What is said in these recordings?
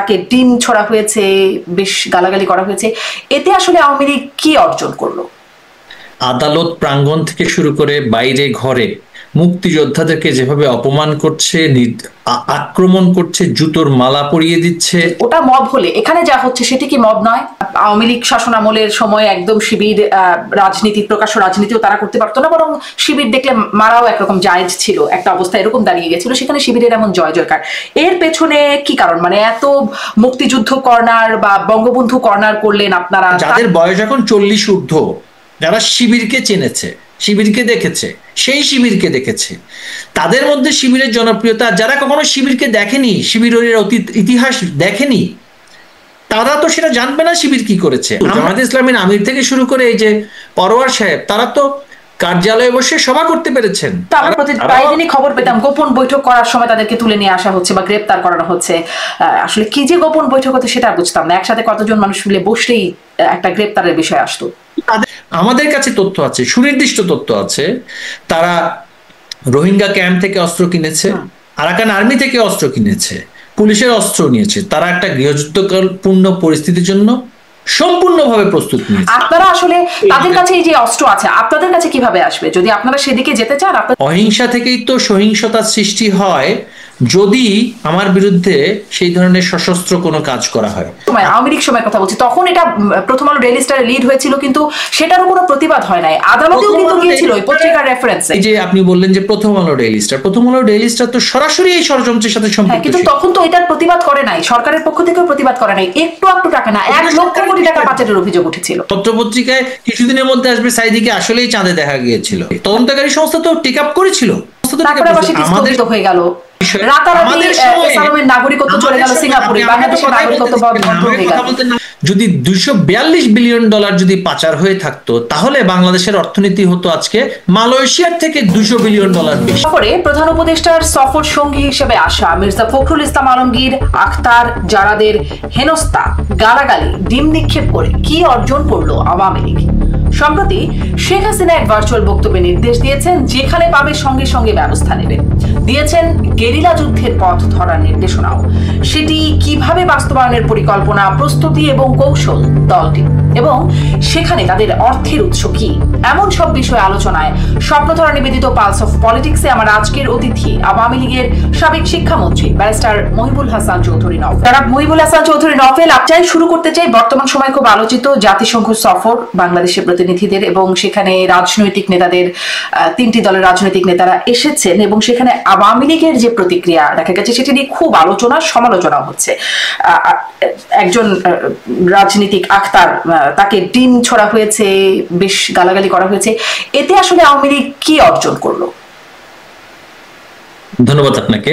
তাকে ডিম ছড়া হয়েছে, বেশ গালাগালি করা হয়েছে। এতে আসলে আওয়ামী লীগ কি অর্জন করলো? আদালত প্রাঙ্গণ থেকে শুরু করে বাইরে ঘরে মুক্তিযোদ্ধাদেরকে যেভাবে অপমান করছে, আক্রমণ করছে, জুতোর মালা পরিয়ে দিচ্ছে। ওটা মব হলে এখানে যা হচ্ছে সেটি কি মব নয়? আওয়ামী লীগ শাসনামলের সময় একদম শিবির রাজনীতি, প্রকাশ্য রাজনীতিও তারা করতে পারতো না, বরং শিবির দেখলে মারাও একরকম জায়েজ ছিল, একটা অবস্থা এরকম দাঁড়িয়ে গেছিল। সেখানে শিবিরের এমন জয় জয়কার, এর পেছনে কি কারণ? মানে এত মুক্তিযুদ্ধ কর্নার বা বঙ্গবন্ধু কর্নার করলেন আপনারা, যাদের বয়স এখন 40 ঊর্ধ্ব, যারা শিবিরকে চেনেছে, শিবিরকে দেখেছে, সেই শিবিরকে দেখেছে, তাদের মধ্যে শিবিরের জনপ্রিয়তা, যারা কখনো শিবিরকে দেখেনি, শিবিরের অতীত ইতিহাস দেখেনি, তারা তো সেটা জানবে না শিবির কি করেছে। জামায়াতে ইসলামীর আমির থেকে শুরু করে এই যে পরোয়ার সাহেব, তারা তো কার্যালয়ে বসে সভা করতে পেরেছেন। প্রায় দিনই খবর পেতাম গোপন বৈঠক করার সময় তাদেরকে তুলে নিয়ে আসা হচ্ছে বা গ্রেপ্তার করানো হচ্ছে। আসলে কি যে গোপন বৈঠক হতো সেটা বুঝতাম না, একসাথে কতজন মানুষ মিলে বসলেই একটা গ্রেপ্তারের বিষয় আসতো। আমাদের কাছে তথ্য আছে, সুনির্দিষ্ট তথ্য আছে, তারা রোহিঙ্গা ক্যাম্প থেকে অস্ত্র কিনেছে, আরাকান আর্মি থেকে অস্ত্র কিনেছে, পুলিশের অস্ত্র নিয়েছে, তারা একটা গৃহযুদ্ধপূর্ণ পরিস্থিতির জন্য সম্পূর্ণভাবে প্রস্তুত নিয়েছে। আপনারা আসলে তাদের কাছে এই যে অস্ত্র আছে, আপনাদের কাছে কিভাবে আসবে যদি আপনারা সেদিকে যেতে চান? অহিংসা থেকেই তো সহিংসতার সৃষ্টি হয়, যদি আমার বিরুদ্ধে সেই ধরনের সশস্ত্র কোনো কাজ করা হয়। আওয়ামী লীগ সময়ের কথা বলছি, তখন এটা প্রথম আলো ডেইলি স্টারে লিড হয়েছিল, কিন্তু সেটারও কোনো প্রতিবাদ হয় নাই, আদালতেও কিন্তু গিয়েছিল ওই পত্রিকার রেফারেন্সে। এই যে আপনি বললেন যে প্রথম আলো ডেইলি স্টার, প্রথম আলো ডেইলি স্টার তো সরাসরি এই ষড়যন্ত্রের সাথে সম্পৃক্ত, কিন্তু তখন তো এটার প্রতিবাদ করে নাই, সরকারের পক্ষ থেকেও প্রতিবাদ করে নাই, একটু টাকা না, 1 লক্ষ কোটি টাকা পাচারের অভিযোগ উঠেছিল। পত্রপত্রিকায় কিছুদিনের মধ্যে আসবে সাইদিকে আসলেই চাঁদে দেখা গিয়েছিল, তদন্তকারী সংস্থা তো টেক আপ করেছিল, আমাদের হয়ে গেল নাগরিকত্ব চলে গেল সিঙ্গাপুরে, বাংলাদেশের নাগরিকত্ব বন্ধ হয়ে গেল। যদি $242 বিলিয়ন যদি পাচার হয়ে থাকতো, তাহলে বাংলাদেশের অর্থনীতি হতো আজকে মালয়েশিয়ার থেকে $200 বিলিয়ন বেশি। পরে প্রধান উপদেষ্টার সফর সঙ্গী হিসেবে আসা মির্জা ফখরুল ইসলাম আলমগীর, আখতার জারাদের হেনস্তা, গালাগালি, ডিম নিক্ষেপ করে কি অর্জন করলো আওয়ামী লীগ? সম্প্রতি শেখ হাসিনা এক ভার্চুয়াল বক্তব্যে নির্দেশ দিয়েছেন, যেখানে পাবে সঙ্গে সঙ্গে ব্যবস্থা নেবেন। দিয়েছেন গেরিলা যুদ্ধের পথ ধরার নির্দেশনাও। সেটি কিভাবে বাস্তবায়নের পরিকল্পনা, প্রস্তুতি এবং কৌশল দলটি, এবং সেখানে তাদের অর্থের উৎস কি, এমন সব বিষয়ে আলোচনায় স্বপ্নধরা নিবেদিত পালস অফ পলিটিক্সে আমার আজকের অতিথি আওয়ামী লীগের সাবেক শিক্ষামন্ত্রী ব্যারিস্টার মহিবুল হাসান চৌধুরী নফেল। তারা মহিবুল হাসান চৌধুরী নফেল, আপনাই শুরু করতে চাই বর্তমান সময় খুব আলোচিত জাতিসংঘ সফর, বাংলাদেশের প্রতিনিধিদের এবং সেখানে রাজনৈতিক নেতাদের, 3টি দলের রাজনৈতিক নেতারা এসেছেন, এবং সেখানে আওয়ামী লীগের যে প্রতিক্রিয়া দেখা গেছে সেটি নিয়ে খুব আলোচনা সমালোচনা হচ্ছে। একজন রাজনীতিক আখতার, তাকে ডিম ছড়া হয়েছে, বেশ গালাগালি করা হয়েছে। এতে আসলে আওয়ামী লীগ কি অর্জন করলো? ধন্যবাদ আপনাকে।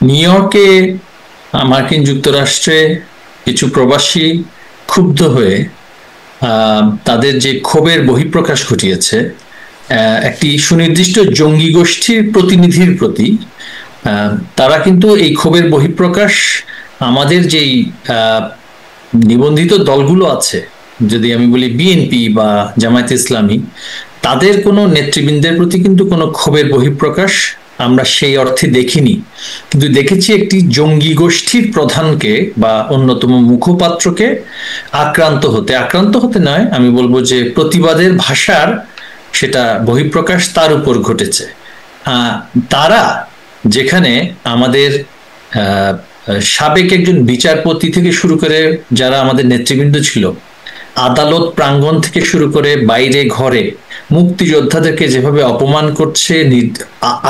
নিউ ইয়র্কে মার্কিন যুক্তরাষ্ট্রে কিছু প্রবাসী ক্ষুব্ধ হয়ে তাদের যে ক্ষোভের বহিঃপ্রকাশ ঘটিয়েছে একটি সুনির্দিষ্ট জঙ্গি গোষ্ঠীর প্রতিনিধির প্রতি। তারা কিন্তু এই ক্ষোভের বহিঃপ্রকাশ আমাদের যেই নিবন্ধিত দলগুলো আছে, যদি আমি বলি বিএনপি বা জামায়াতে ইসলামী, তাদের কোনো নেতৃবৃন্দের প্রতি কিন্তু কোনো ক্ষোভের বহিঃপ্রকাশ আমরা সেই অর্থে দেখিনি, কিন্তু দেখেছি একটি জঙ্গি গোষ্ঠীর প্রধানকে বা অন্যতম মুখপাত্রকে আক্রান্ত হতে নয়, আমি বলবো যে প্রতিবাদের ভাষার সেটা বহিঃপ্রকাশ তার উপর ঘটেছে। তারা যেখানে আমাদের সাবেক একজন বিচারপতি থেকে শুরু করে যারা আমাদের নেতৃবৃন্দ ছিল, আদালত প্রাঙ্গণ থেকে শুরু করে বাইরে ঘরে মুক্তিযোদ্ধাদেরকে যেভাবে অপমান করছে,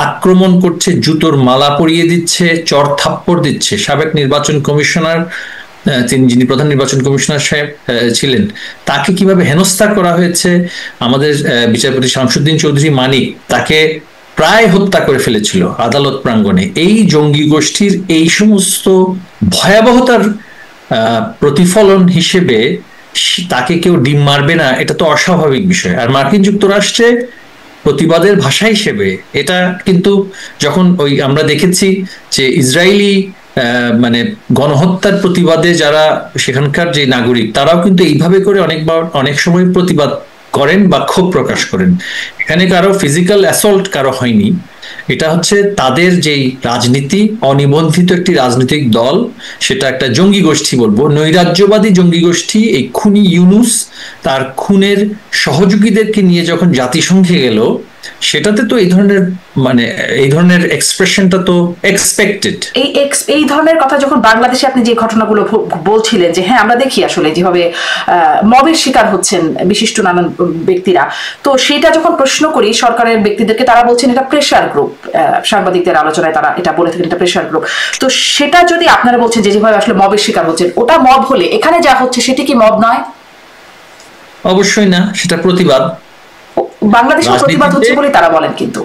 আক্রমণ করছে, জুতোর মালা পরিয়ে দিচ্ছে, চর থাপ্পড় দিচ্ছে, সাবেক নির্বাচন কমিশনার, যিনি প্রধান নির্বাচন কমিশনার সাহেব ছিলেন, তাকে কিভাবে হেনস্থা করা হয়েছে, আমাদের বিচারপতি শামসুদ্দিন চৌধুরী মানিক, তাকে প্রায় হত্যা করে ফেলেছিল আদালত প্রাঙ্গণে। এই জঙ্গি গোষ্ঠীর এই সমস্ত ভয়াবহতার প্রতিফলন হিসেবে তাকে কেউ ডিম মারবে না, এটা তো অস্বাভাবিক বিষয়। আর মার্কিন যুক্তরাষ্ট্রে প্রতিবাদের ভাষা হিসেবে এটা কিন্তু যখন আমরা দেখেছি যে ইসরায়েলি মানে গণহত্যার প্রতিবাদে যারা সেখানকার যে নাগরিক, তারাও কিন্তু এইভাবে করে অনেক সময় প্রতিবাদ করেন বা ক্ষোভ প্রকাশ করেন। এখানে কারো ফিজিক্যাল অ্যাসল্ট কারো হয়নি, এটা হচ্ছে তাদের যেই রাজনীতি, অনিবন্ধিত একটি রাজনৈতিক দল, সেটা একটা জঙ্গি গোষ্ঠী বলবো, নৈরাজ্যবাদী জঙ্গি গোষ্ঠী। এই খুনি ইউনূস তার খুনের সহযোগীদেরকে নিয়ে যখন জাতিসংঘে গেল, সেটাতে তো এই ধরনের এক্সপ্রেশনটা তো এক্সপেক্টেড। এই ধরনের কথা যখন বাংলাদেশে আপনি যে ঘটনাগুলো বলছিলেন যে হ্যাঁ আমরা দেখি আসলে যেভাবে মবের শিকার হচ্ছেন বিশিষ্ট নানান ব্যক্তিরা, তো সেটা যখন প্রশ্ন করি সরকারের ব্যক্তিদেরকে, তারা বলছেন এটা প্রেশার গ্রুপ। সাংবাদিকদের আলোচনায় তারা এটা বলে থাকেন, এটা প্রেশার গ্রুপ। তো সেটা যদি আপনারা বলছেন যে যেভাবে আসলে মবের শিকার হচ্ছেন, ওটা মব হলে এখানে যা হচ্ছে সেটি কি মব নয়? অবশ্যই না, সেটা প্রতিবাদ। বাংলাদেশে প্রতিবাদ হচ্ছে বলে তারা বলেন, কিন্তু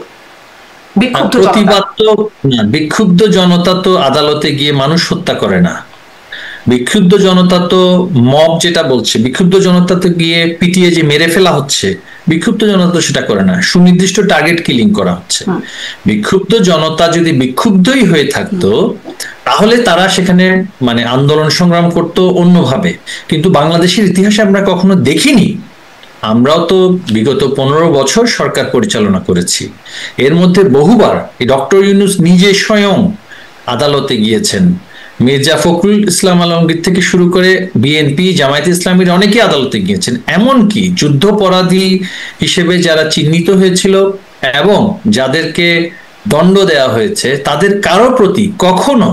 বিক্ষুব্ধ জনতা তো আদালতে গিয়ে মানুষ হত্যা করে না। বিক্ষুব্ধ জনতা তো মব যেটা বলছে, বিক্ষুব্ধ জনতা তো গিয়ে পিটিয়ে যে মেরে ফেলা হচ্ছে, বিক্ষুব্ধ জনতা তো সেটা করে না, সুনির্দিষ্ট টার্গেট কিলিং করা হচ্ছে। বিক্ষুব্ধ জনতা যদি বিক্ষুব্ধই হয়ে থাকতো তাহলে তারা সেখানে আন্দোলন সংগ্রাম করতো অন্যভাবে। কিন্তু বাংলাদেশের ইতিহাসে আমরা কখনো দেখিনি। আমরাও তো বিগত 15 বছর সরকার পরিচালনা করেছি, এর মধ্যে বহুবার এই ডক্টর ইউনূস নিজে স্বয়ং আদালতে গিয়েছেন। মির্জা ফখরুল ইসলাম আলমগীর থেকে শুরু করে বিএনপি, জামায়াত ইসলামীর অনেকে আদালতে গিয়েছেন। এমনকি যুদ্ধাপরাধী হিসেবে যারা চিহ্নিত হয়েছিল এবং যাদেরকে দণ্ড দেওয়া হয়েছে, তাদের কারো প্রতি কখনো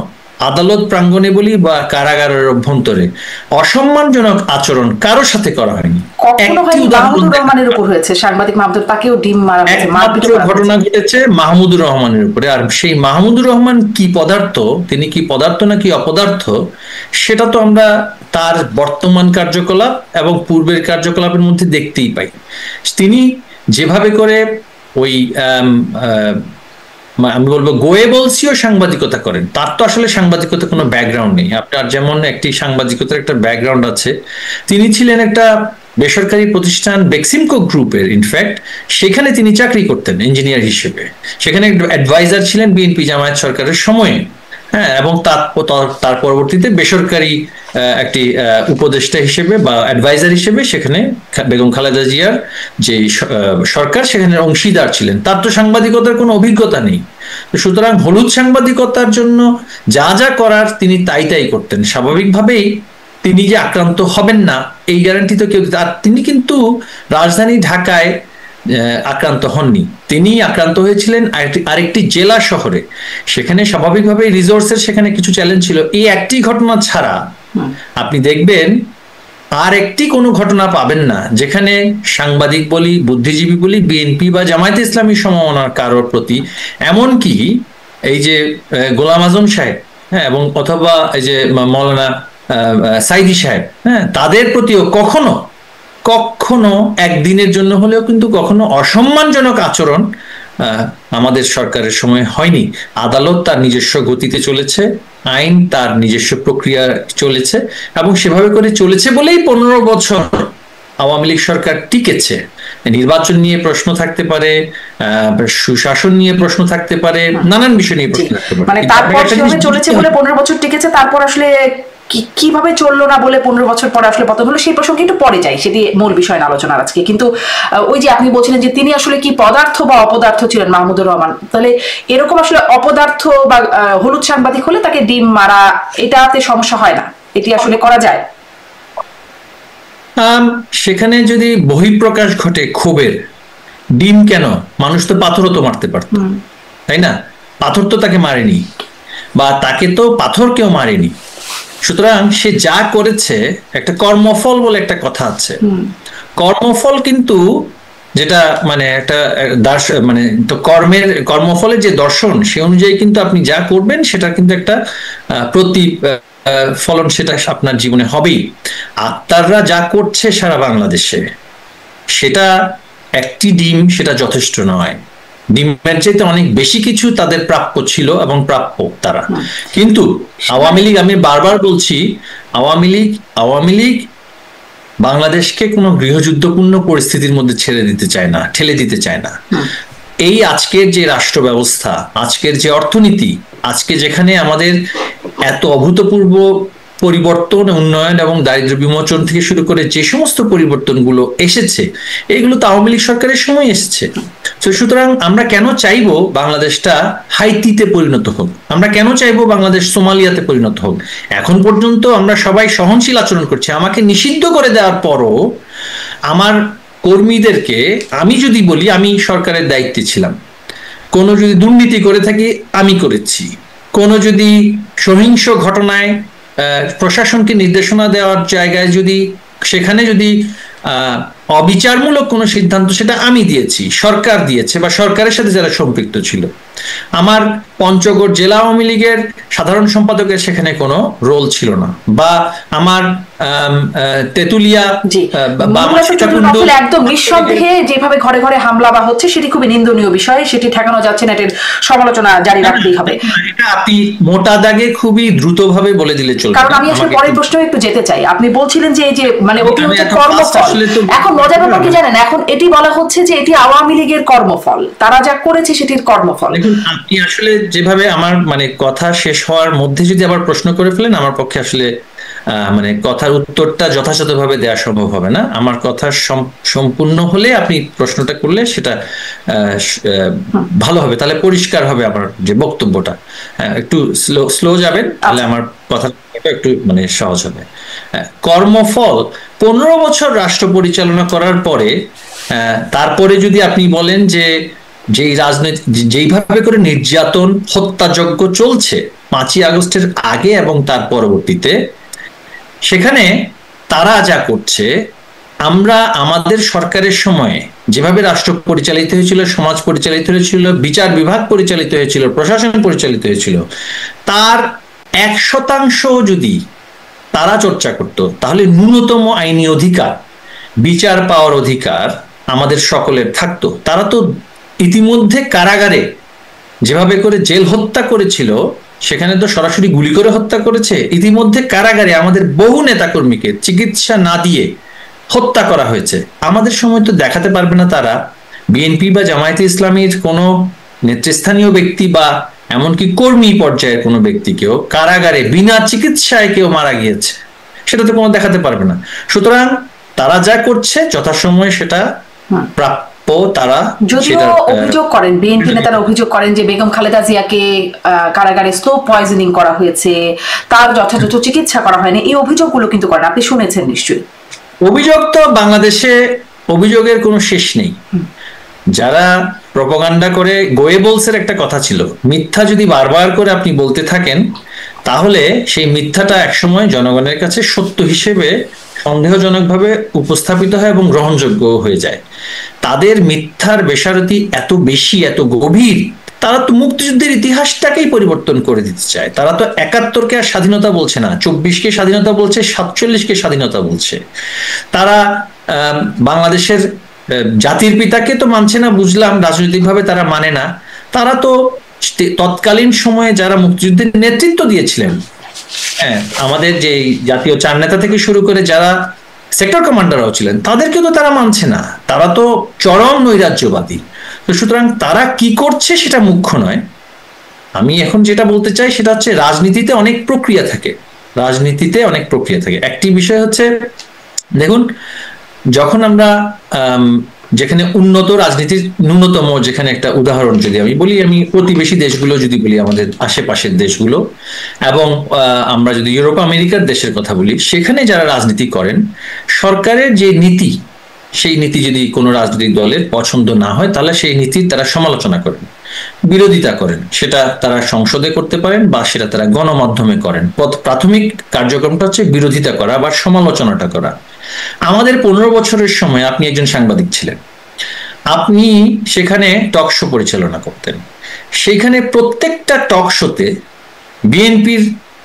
আদালত প্রাঙ্গণে বলি বা কারাগারের অভ্যন্তরে অসম্মানজনক আচরণ কারো সাথে করা হয়নি। ঘটনা ঘটেছে মাহমুদুর রহমানের উপরে, আর সেই মাহমুদুর রহমান কি পদার্থ, তিনি কি পদার্থ নাকি অপদার্থ, সেটা তো আমরা তার বর্তমান কার্যকলাপ এবং পূর্বের কার্যকলাপের মধ্যে দেখতেই পাই। তিনি যেভাবে করে ওই আমি বলবো গোয়েবলসীয় সাংবাদিকতা করেন, তার তো আসলে সাংবাদিকতা কোনো ব্যাকগ্রাউন্ড নেই। আপনার যেমন একটি সাংবাদিকতার একটা ব্যাকগ্রাউন্ড আছে, তিনি ছিলেন একটা বেসরকারি প্রতিষ্ঠান বেক্সিমকো গ্রুপের, ইনফ্যাক্ট সেখানে তিনি চাকরি করতেন ইঞ্জিনিয়ার হিসেবে, সেখানে অ্যাডভাইজার ছিলেন বিএনপি জামায়াত সরকারের সময়ে। হ্যাঁ, এবং তার পরবর্তীতে বেসরকারি একটি উপদেষ্টা হিসেবে বা অ্যাডভাইজার হিসেবে সেখানে বেগম খালেদা জিয়ার যে সরকার, সেখানে অংশীদার ছিলেন। তার তো সাংবাদিকতার কোনো অভিজ্ঞতা নেই। সুতরাং হলুদ সাংবাদিকতার জন্য যা যা করার তিনি তাই করতেন। স্বাভাবিকভাবেই তিনি যে আক্রান্ত হবেন না এই গ্যারান্টি তো কেউ, আর তিনি কিন্তু রাজধানী ঢাকায় আক্রান্ত হননি, তিনি আক্রান্ত হয়েছিলেন আরেকটি জেলা শহরে। সেখানে স্বাভাবিকভাবে রিসোর্সের সেখানে কিছু চ্যালেঞ্জ ছিল। এই একটি ঘটনা ছাড়া আপনি দেখবেন আর একটি কোনো ঘটনা পাবেন না যেখানে সাংবাদিক বলি, বুদ্ধিজীবী বলি, বিএনপি বা জামায়াতে ইসলামী সমমনার কারোর প্রতি, এমনকি এই যে গোলাম আজম সাহেব, হ্যাঁ, এবং অথবা এই যে মৌলানা সাইদি সাহেব, হ্যাঁ, তাদের প্রতিও কখনো একদিনের জন্য হলেও কিন্তু কখনো অসম্মানজনক আচরণ আমাদের সরকারের সময় হয়নি। আদালত তার নিজস্ব গতিতে চলেছে, আইন তার নিজস্ব প্রক্রিয়া চলেছে, এবং সেভাবে করে চলেছে বলেই 15 বছর আওয়ামী লীগ সরকার টিকেছে। নির্বাচন নিয়ে প্রশ্ন থাকতে পারে, সুশাসন নিয়ে প্রশ্ন থাকতে পারে, নানান বিষয় নিয়ে প্রশ্ন থাকতে পারে, তারপর চলেছে বলে 15 বছর টিকেছে। তারপর আসলে কিভাবে চললো না বলে 15 বছর পরে আসলে পতন হলো, সেই প্রসঙ্গে একটু পরে যাই, সেটি মূল বিষয় না আলোচনার আজকে। কিন্তু ওই যে আপনি বলছিলেন যে তিনি আসলে কি পদার্থ বা অপদার্থ ছিলেন মাহমুদুর রহমান, তাহলে এরকম আসলে অপদার্থ বা হলুদ সাংবাদিক হলে তাকে ডিম মারা, এটাতে সমস্যা হয় না? এটি আসলে করা যায়? সেখানে যদি বহিঃপ্রকাশ ঘটে ক্ষোভের, ডিম কেন, মানুষ তো পাথরও তো মারতে পারত, তাই না? পাথর তো তাকে মারেনি, বা তাকে তো পাথর কেউ মারেনি। সুতরাং সে যা করেছে, একটা কর্মফল বলে একটা কথা আছে, কর্মফল কিন্তু যেটা একটা তো কর্মফলের যে দর্শন, সে অনুযায়ী কিন্তু আপনি যা করবেন সেটা কিন্তু একটা প্রতিফলন সেটা আপনার জীবনে হবেই। আক্তাররা যা করছে সারা বাংলাদেশে, সেটা একটি ডিম সেটা যথেষ্ট নয়, ডিমের চাইতে অনেক বেশি কিছু তাদের প্রাপ্য ছিল এবং প্রাপ্য তারা। কিন্তু আওয়ামী লীগ, আমি বারবার বলছি, আওয়ামী লীগ বাংলাদেশকে কোনো গৃহযুদ্ধপূর্ণ পরিস্থিতির মধ্যে ঠেলে দিতে চায় না। এই আজকের যে রাষ্ট্র ব্যবস্থা, আজকের যে অর্থনীতি, আজকে যেখানে আমাদের এত অভূতপূর্ব পরিবর্তন, উন্নয়ন এবং দারিদ্র্য বিমোচন থেকে শুরু করে যে সমস্ত পরিবর্তনগুলো এসেছে, এগুলো তো আওয়ামী লীগ সরকারের সময় এসেছে। তো সুতরাং আমরা কেন চাইবো বাংলাদেশটা হাইতিতে পরিণত হোক, আমরা কেন চাইবো বাংলাদেশ সোমালিয়াতে পরিণত হোক? এখন পর্যন্ত আমরা সবাই সহনশীল আচরণ করছি। আমাকে নিষিদ্ধ করে দেওয়ার পরও আমার কর্মীদেরকে, আমি যদি বলি আমি সরকারের দায়িত্বে ছিলাম, কোনো যদি দুর্নীতি করে থাকি আমি করেছি, কোনো যদি সহিংস ঘটনায় প্রশাসনকে নির্দেশনা দেওয়ার জায়গায় যদি সেখানে যদি অবিচারমূলক কোনো সিদ্ধান্ত সেটা আমি দিয়েছি, সরকার দিয়েছে বা সরকারের সাথে যারা সম্পৃক্ত ছিল। আমার পঞ্চগড় জেলা আওয়ামী লীগের সাধারণ সম্পাদকের সেখানে কোনো রোল ছিল না, বা আমার তেতুলিয়া একদম নিঃসন্দেহে যেভাবে ঘরে ঘরে হামলা বা হচ্ছে সেটি খুবই নিন্দনীয় বিষয়, সেটি ঠেকানো যাচ্ছে না, এর সমালোচনা জারি রাখতেই হবে। এটা আপনি মোটা দাগে খুবই দ্রুতভাবে বলে দিলে চলবে। কারণ আমি আসলে পরের প্রশ্নে একটু যেতে চাই। আপনি বলছিলেন যে এই যে মানে অতিরিক্ত কর্মফল, এখন মজার ব্যাপার কি জানেন, এখন এটি বলা হচ্ছে যে এটি আওয়ামী লীগের কর্মফল, তারা যা করেছে সেটির কর্মফল। আপনি আসলে যেভাবে আমার মানে কথা শেষ হওয়ার মধ্যে যদি আবার প্রশ্ন করে ফেলেন, আমার পক্ষে আসলে মানে কথার উত্তরটা যথাযথভাবে দেওয়া সম্ভব হবে না। আমার কথা সম্পূর্ণ হলে আপনি প্রশ্নটা করলে সেটা ভালো হবে, তাহলে পরিষ্কার হবে আমার যে বক্তব্যটা। একটু স্লো যাবেন, তাহলে আমার কথা একটু মানে সহজ হবে। কর্মফল 15 বছর রাষ্ট্র পরিচালনা করার পরে, তারপরে যদি আপনি বলেন যে যেই রাজনীতি যেইভাবে করে নির্যাতন হত্যাযজ্ঞ চলছে 5ই আগস্টের আগে এবং তার পরবর্তীতে, সেখানে তারা যা করছে, আমরা আমাদের সরকারের সময়ে যেভাবে রাষ্ট্র পরিচালিত হয়েছিল, সমাজ পরিচালিত হয়েছিল, বিচার বিভাগ পরিচালিত হয়েছিল, প্রশাসন পরিচালিত হয়েছিল, তার 1% যদি তারা চর্চা করত, তাহলে ন্যূনতম আইনি অধিকার, বিচার পাওয়ার অধিকার আমাদের সকলের থাকতো। তারা তো ইতিমধ্যে কারাগারে যেভাবে করে জেল হত্যা করেছিল, সেখানে তো সরাসরি গুলি করে হত্যা করেছে। ইতিমধ্যে কারাগারে আমাদের বহু নেতাকর্মীকে চিকিৎসা না দিয়ে হত্যা করা হয়েছে। আমাদের সময় তো দেখাতে পারবে না তারা বিএনপি বা জামায়াতে ইসলামীর কোনো নেতৃস্থানীয় ব্যক্তি বা এমনকি কর্মী পর্যায়ের কোনো ব্যক্তিকেও কারাগারে বিনা চিকিৎসায় কেউ মারা গিয়েছে, সেটা তো কোনো দেখাতে পারবে না। সুতরাং তারা যা করছে যথাসময়ে সেটা প্রাপ্য। তারা যদিও অভিযোগ করেন, বিএনপি নেতারা অভিযোগ করেন যে বেগম খালেদা জিয়াকে কারাগারে স্লো পয়জনিং করা হয়েছে, তার যথাযথ চিকিৎসা করা হয়নি, এই অভিযোগগুলো কিন্তু করেন, আপনি শুনেছেন নিশ্চয়ই। অভিযোগ তো বাংলাদেশে অভিযোগের কোনো শেষ নেই। যারা প্রপাগান্ডা করে, গোয়েবলসের একটা কথা ছিল, মিথ্যা যদি বারবার করে আপনি বলতে থাকেন তাহলে সেই মিথ্যাটা একসময় জনগণের কাছে সত্য হিসেবে সন্দেহজনকভাবে উপস্থাপিত হয় এবং গ্রহণযোগ্য হয়ে যায়। তাদের মিথ্যার বেসারতি এত বেশি, এত গভীর, তারা তো মুক্তিযুদ্ধের ইতিহাসটাকেই পরিবর্তন করে দিতে চায়। তারা তো 71কে আর স্বাধীনতা বলছে না, 24কে স্বাধীনতা বলছে, 47কে স্বাধীনতা বলছে। তারা বাংলাদেশের জাতির পিতাকে তো মানছে না, বুঝলাম, রাজনৈতিকভাবে তারা মানে না। তারা তো তৎকালীন সময়ে যারা মুক্তিযুদ্ধের নেতৃত্ব দিয়েছিলেন, হ্যাঁ, আমাদের যে জাতীয় চার নেতা থেকে শুরু করে যারা সেক্টর কমান্ডাররাও ছিলেন, তাদেরকে তো তারা মানছে না। তারা তো চরম নৈরাজ্যবাদী। তো সুতরাং তারা কি করছে সেটা মুখ্য নয়। আমি এখন যেটা বলতে চাই সেটা হচ্ছে রাজনীতিতে অনেক প্রক্রিয়া থাকে, রাজনীতিতে অনেক প্রক্রিয়া থাকে। একটি বিষয় হচ্ছে, দেখুন, যখন আমরা যেখানে উন্নত রাজনীতির ন্যূনতম, যেখানে একটা উদাহরণ যদি আমি বলি, আমি প্রতিবেশী দেশগুলো যদি বলি, আমাদের আশেপাশের দেশগুলো, এবং আমরা যদি ইউরোপ আমেরিকার দেশের কথা বলি, সেখানে যারা রাজনীতি করেন, সরকারের যে নীতি, সেই নীতি যদি কোনো রাজনৈতিক দলের পছন্দ না হয়, তাহলে সেই নীতির তারা সমালোচনা করেন, বিরোধিতা করেন। সেটা তারা সংসদে করতে পারেন বা সেটা তারা গণমাধ্যমে করেন। প্রাথমিক কার্যক্রমটা হচ্ছে বিরোধিতা করা বা সমালোচনাটা করা। আমাদের 15 বছরের সময় আপনি একজন সাংবাদিক ছিলেন, আপনি সেখানে টক শো পরিচালনা করতেন। সেখানে প্রত্যেকটা টক শোতে বিএনপির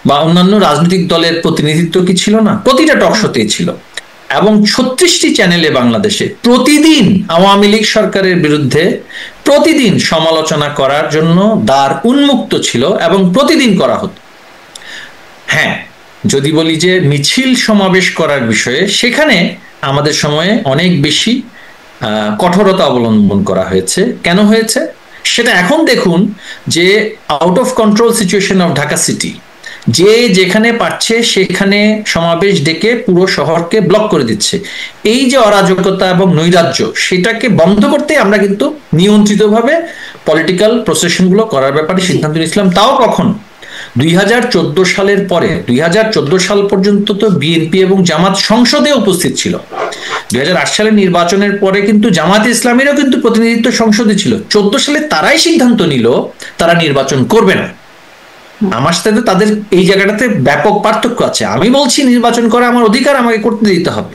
বা অন্যান্য রাজনৈতিক দলের প্রতিনিধিত্ব কি ছিল না? প্রতিটা টক শোতেই ছিল। এবং 36টি চ্যানেলে বাংলাদেশে প্রতিদিন আওয়ামী লীগ সরকারের বিরুদ্ধে প্রতিদিন সমালোচনা করার জন্য দ্বার উন্মুক্ত ছিল এবং প্রতিদিন করা হতো। হ্যাঁ, যদি বলি যে মিছিল সমাবেশ করার বিষয়ে, সেখানে আমাদের সময়ে অনেক বেশি কঠোরতা অবলম্বন করা হয়েছে। কেন হয়েছে সেটা এখন দেখুন, যে out of control situation of Dhaka city, যে যেখানে পারছে সেখানে সমাবেশ ডেকে পুরো শহরকে ব্লক করে দিচ্ছে। এই যে অরাজকতা এবং নৈরাজ্য, সেটাকে বন্ধ করতে আমরা কিন্তু নিয়ন্ত্রিতভাবে পলিটিক্যাল প্রসেশনগুলো করার ব্যাপারে সিদ্ধান্ত নিয়েছিলাম। তাও কখন? 2014 সালের পরে। 2014 সাল পর্যন্ত তো বিএনপি এবং জামাত সংসদে উপস্থিত ছিল। 2008 সালের নির্বাচনের পরে কিন্তু জামাত ইসলামীরও কিন্তু প্রতিনিধিত্ব সংসদে ছিল। 14 সালে তারাই সিদ্ধান্ত নিল তারা নির্বাচন করবে না। আমার সাথে তো তাদের এই জায়গাটাতে ব্যাপক পার্থক্য আছে। আমি বলছি নির্বাচন করা আমার অধিকার, আমাকে করতে দিতে হবে।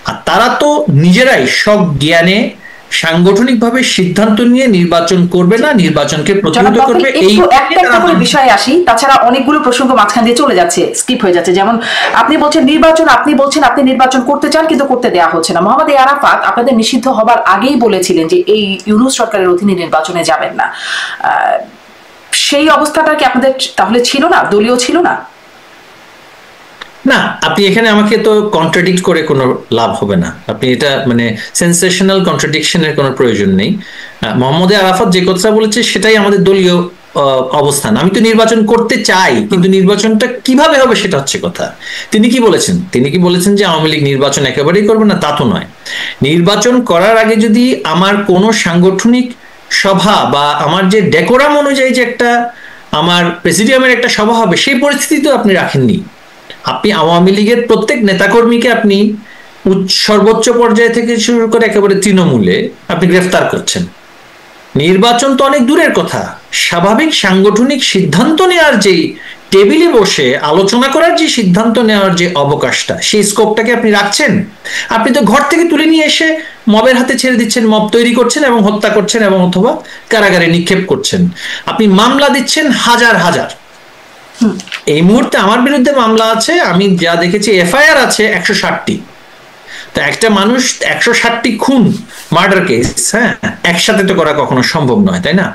আর তারা তো নিজেরাই সব জ্ঞানে সাংগঠনিকভাবে সিদ্ধান্ত নিয়ে নির্বাচন করবে না, নির্বাচনকে প্রতিহত করবে। এই একটা করে বিষয়ে আসি, তাছাড়া অনেকগুলো প্রসঙ্গ মাঝখান দিয়ে চলে যাচ্ছে, স্কিপ হয়ে যাচ্ছে। যেমন আপনি বলছেন নির্বাচন, আপনি বলছেন আপনি নির্বাচন করতে চান কিন্তু করতে দেওয়া হচ্ছে না। মোহাম্মদ আরাফাত আপনাদের নিষিদ্ধ হবার আগেই বলেছিলেন যে এই ইউনূস সরকারের অধীনে নির্বাচনে যাবেন না। সেই অবস্থাটা কি আপনাদের তাহলে ছিল না, দলীয় ছিল না? না, আপনি এখানে আমাকে তো কন্ট্রাডিক্ট করে কোনো লাভ হবে না। আপনি এটা মানে সেন্সেশনাল কন্ট্রাডিকশনের কোনো প্রয়োজন নেই। মোহাম্মদ আরাফাত যে কথা বলেছে সেটাই আমাদের দলীয় অবস্থান। আমি তো নির্বাচন করতে চাই, কিন্তু নির্বাচনটা কিভাবে হবে সেটা হচ্ছে কথা। তিনি কি বলেছেন? তিনি কি বলেছেন যে আওয়ামী লীগ নির্বাচন একেবারেই করবে না? তা তো নয়। নির্বাচন করার আগে যদি আমার কোনো সাংগঠনিক সভা বা আমার যে ডেকোরাম অনুযায়ী যে একটা আমার প্রেসিডিয়ামের একটা সভা হবে, সেই পরিস্থিতি তো আপনি রাখেননি। আপনি আওয়ামী লীগের প্রত্যেক নেতাকর্মীকে আপনি সর্বোচ্চ পর্যায় থেকে শুরু করে একেবারে তৃণমূলে আপনি গ্রেফতার করছেন। নির্বাচন তো অনেক দূরের কথা। স্বাভাবিক সাংগঠনিক সিদ্ধান্ত নেওয়ার যে টেবিলে বসে আলোচনা করার যে সিদ্ধান্ত নেওয়ার যে অবকাশটা, সেই স্কোপটাকে আপনি রাখছেন? আপনি তো ঘর থেকে তুলে নিয়ে এসে মবের হাতে ছেড়ে দিচ্ছেন, মব তৈরি করছেন এবং হত্যা করছেন এবং অথবা কারাগারে নিক্ষেপ করছেন। আপনি মামলা দিচ্ছেন হাজার হাজার। এই মুহূর্তে আমার বিরুদ্ধে মামলা আছে, আমি যা দেখেছি এফআইআর আছে 160টি। তো একটা মানুষ 160টি খুন, মার্ডার কেস, হ্যাঁ, একসাথে তো করা কখনো সম্ভব নয়, তাই না?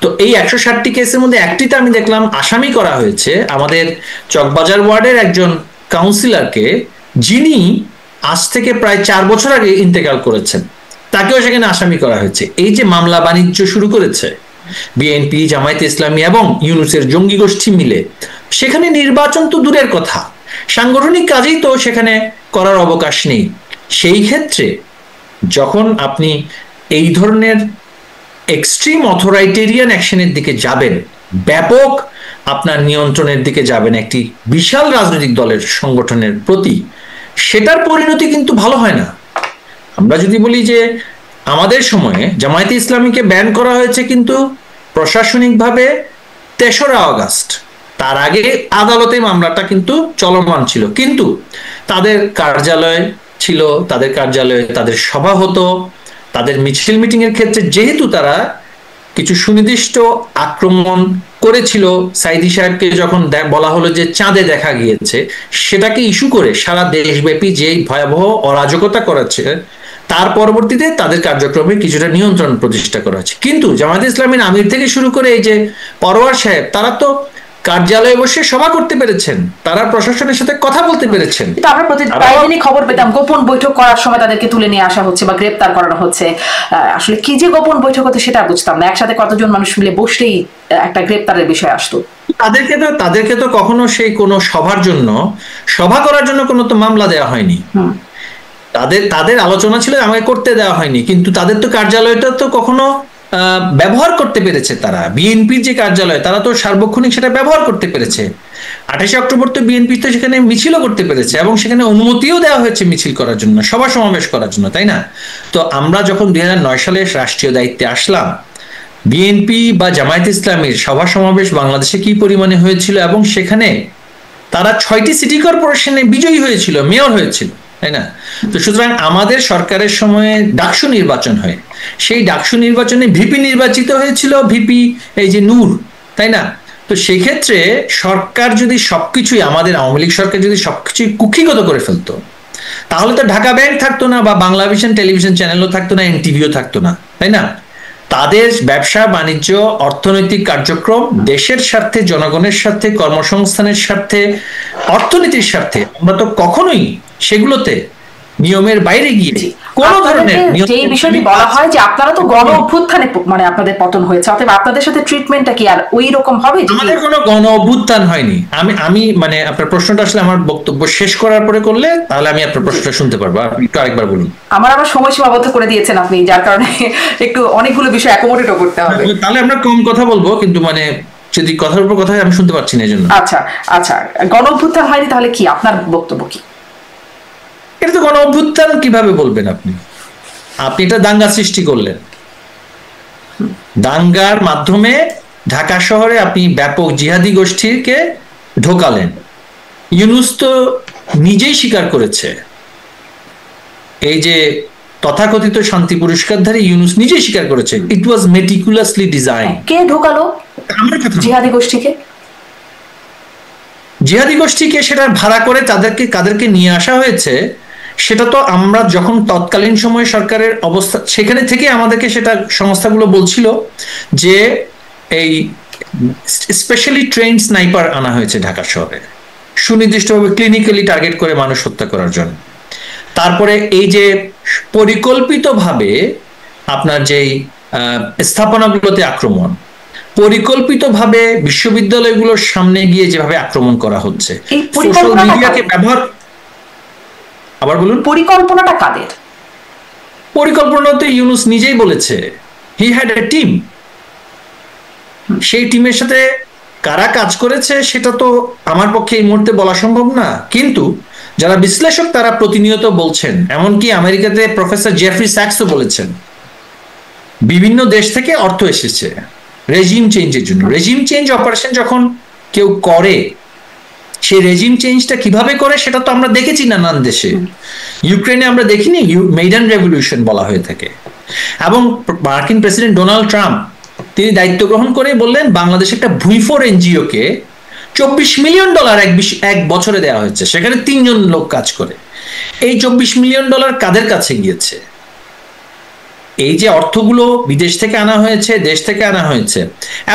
তো এই 160টি কেসের মধ্যে একটিতে আমি দেখলাম আসামি করা হয়েছে আমাদের চকবাজার ওয়ার্ডের একজন কাউন্সিলরকে, যিনি আজ থেকে প্রায় 4 বছর আগে ইন্তেকাল করেছেন। তাকেও সেখানে আসামি করা হয়েছে। এই যে মামলা বাণিজ্য শুরু করেছে বিএনপি, জামায়াতে ইসলামী এবং ইউনূসের জঙ্গি গোষ্ঠী মিলে, সেখানে নির্বাচন তো দূরের কথা, সাংগঠনিক কাজেই তো সেখানে করার অবকাশ নেই। সেই ক্ষেত্রে যখন আপনি এই ধরনের এক্সট্রিম অথরাইটেরিয়ান অ্যাকশনের দিকে যাবেন, ব্যাপক আপনার নিয়ন্ত্রণের দিকে যাবেন একটি বিশাল রাজনৈতিক দলের সংগঠনের প্রতি, সেটার পরিণতি কিন্তু ভালো হয় না। আমরা যদি বলি যে আমাদের সময়ে জামায়াতে ইসলামীকে ব্যান করা হয়েছে কিন্তু প্রশাসনিকভাবে 3রা আগস্ট, তার আগে আদালতে মামলাটা কিন্তু চলমান ছিল, কিন্তু তাদের কার্যালয় ছিল, তাদের কার্যালয়ে তাদের সভা হতো, তাদের মিছিল মিটিং এর ক্ষেত্রে যেহেতু তারা কিছু সুনির্দিষ্ট আক্রমণ করেছিল, সাইদি সাহেবকে যখন বলা হলো যে চাঁদে দেখা গিয়েছে, সেটাকে ইস্যু করে সারা দেশব্যাপী যে ভয়াবহ অরাজকতা করেছে, তার পরবর্তীতে তাদের কার্যক্রমে কিছুটা নিয়ন্ত্রণ প্রতিষ্ঠা করা হয়েছে। কিন্তু জামায়াতে ইসলামীর আমির থেকে শুরু করে এই যে পরোয়ার সাহেব, তারা তো কার্যালয়ে বসে সভা করতে পেরেছেন, তারা প্রশাসনের সাথে কথা বলতে পেরেছেন। আমরা প্রতিদিনই খবর পেতাম গোপন বৈঠক করার সময় তাদেরকে তুলে নিয়ে আসা হচ্ছে বা গ্রেপ্তার করানো হচ্ছে। আসলে কি যে গোপন বৈঠক হতো সেটা বুঝতাম না। একসাথে কতজন মানুষ মিলে বসলেই একটা গ্রেপ্তারের বিষয় আসতো। তাদেরকে তো কখনো সেই কোনো সভার জন্য, সভা করার জন্য কোনো তো মামলা দেওয়া হয়নি। তাদের আলোচনা ছিল, আমাকে করতে দেওয়া হয়নি, কিন্তু তাদের তো কার্যালয়টা তো কখনো ব্যবহার করতে পেরেছে। তারা বিএনপির যে কার্যালয়, তারা তো সার্বক্ষণিক সেটা ব্যবহার করতে পেরেছে। 28 অক্টোবর তো বিএনপি তো সেখানে মিছিলও করতে পেরেছে এবং সেখানে অনুমতিও দেওয়া হয়েছে মিছিল করার জন্য, সভা সমাবেশ করার জন্য, তাই না? তো আমরা যখন 2009 সালে রাষ্ট্রীয় দায়িত্বে আসলাম, বিএনপি বা জামায়াত ইসলামীর সভা সমাবেশ বাংলাদেশে কি পরিমাণে হয়েছিল এবং সেখানে তারা 6টি সিটি কর্পোরেশনে বিজয়ী হয়েছিল, মেয়র হয়েছিল, তাই না? তো সুতরাং আমাদের সরকারের সময়ে ডাকসু নির্বাচন হয়, সেই ডাকসু নির্বাচনে ভিপি নির্বাচিত হয়েছিল, ভিপি এই যে নূর, তাই না? তো সেই ক্ষেত্রে সরকার যদি সবকিছুই, আমাদের আওয়ামী লীগ সরকার যদি সবকিছুই কুক্ষিগত করে ফেলতো, তাহলে তো ঢাকা ব্যাংক থাকতো না, বা বাংলা ভিশন টেলিভিশন চ্যানেলও থাকতো না, এনটিভিও থাকতো না, তাই না? তাদের ব্যবসা বাণিজ্য, অর্থনৈতিক কার্যক্রম দেশের স্বার্থে, জনগণের স্বার্থে, কর্মসংস্থানের স্বার্থে, অর্থনীতির স্বার্থে, আমরা তো কখনোই সেগুলোতে নিয়মের বাইরে গিয়ে কোন ধরনের যে বিষয়টি বলা হয় যে আপনারা তো গণ অভ্যুত্থানে মানে আপনাদের পতন হয়েছে, অতএব আপনাদের সাথে ট্রিটমেন্টটা কি আর ওই রকম হবে? আমাদের কোনো গণ অভ্যুত্থান হয়নি। আমি মানে আপনার প্রশ্নটা আসলে আমার বক্তব্য শেষ করার পরে করলে তাহলে আমি আপনার প্রশ্নটা শুনতে পারবো। আপনি একটু আরেকবার বলুন। আমার আবার সময় সীমাবদ্ধ করে দিয়েছেন আপনি, যার কারণে একটু অনেকগুলো বিষয় অ্যাকোমোডেটও করতে হবে। তাহলে আমরা কম কথা বলবো, কিন্তু মানে যদি কথার উপর কথা আমি শুনতে পাচ্ছি না এই জন্য। আচ্ছা আচ্ছা, গণ অভ্যুত্থান হয়নি, তাহলে কি আপনার বক্তব্য কি? এটা তো গণ অভ্যুত্থান কিভাবে বলবেন আপনি? আপনি এটা দাঙ্গা সৃষ্টি করলেন। দাঙ্গার মাধ্যমে ঢাকা শহরে আপনি ব্যাপক জিহাদি গোষ্ঠীকে ঢোকালেন। ইউনূস তো নিজেই স্বীকার করেছে, এই যে তথাকথিত শান্তি পুরস্কারধারী ইউনূস নিজেই স্বীকার করেছে ইট ওয়াজ মেটিকুলাসলি ডিজাইন। কে ঢোকালো জিহাদি গোষ্ঠীকে? জিহাদি গোষ্ঠীকে সেটা ভাড়া করে কাদেরকে নিয়ে আসা হয়েছে সেটা তো আমরা যখন তৎকালীন সময় সরকারের অবস্থা, সেখানে থেকে আমাদেরকে সেটা সংস্থাগুলো বলছিল যে এই স্পেশালি ট্রেন্ড স্নাইপার আনা হয়েছে ঢাকা শহরে সুনির্দিষ্টভাবে ক্লিনিক্যালি টার্গেট করে মানুষ হত্যা করার জন্য। তারপরে এই যে পরিকল্পিতভাবে আপনার যেই স্থাপনাগুলোতে আক্রমণ, পরিকল্পিতভাবে বিশ্ববিদ্যালয়গুলোর সামনে গিয়ে যেভাবে আক্রমণ করা হচ্ছে, সোশ্যাল মিডিয়াকে ব্যবহার, আবার বলুন পরিকল্পনাটা কাদের? পরিকল্পনা তো ইউনূস নিজেই বলেছে হি হ্যাড এ টিম। সেই টিমের সাথে কারা কাজ করেছে সেটা তো আমার পক্ষে এই মুহূর্তে বলা সম্ভব না, কিন্তু যারা বিশ্লেষক তারা প্রতিনিয়ত বলছেন, এমনকি আমেরিকাতে প্রফেসর জেফরি স্যাক্সও বলেছেন বিভিন্ন দেশ থেকে অর্থ এসেছে রেজিম চেঞ্জের জন্য। রেজিম চেঞ্জ অপারেশন যখন কেউ করে, সেই রেজিম চেঞ্জটা কিভাবে করে সেটা তো আমরা দেখেছি নানান দেশে। ইউক্রেনে আমরা দেখিনি, মেইডান রেভলিউশন বলা হয়ে থাকে। এবং মার্কিন প্রেসিডেন্ট ডোনাল্ড ট্রাম্প তিনি দায়িত্ব গ্রহণ করে বললেন বাংলাদেশে একটা ভুইফোর এনজিও কে $24 মিলিয়ন এক বছরে দেওয়া হয়েছে, সেখানে 3 জন লোক কাজ করে। এই $24 মিলিয়ন কাদের কাছে গিয়েছে? এই যে অর্থগুলো বিদেশ থেকে আনা হয়েছে, দেশ থেকে আনা হয়েছে,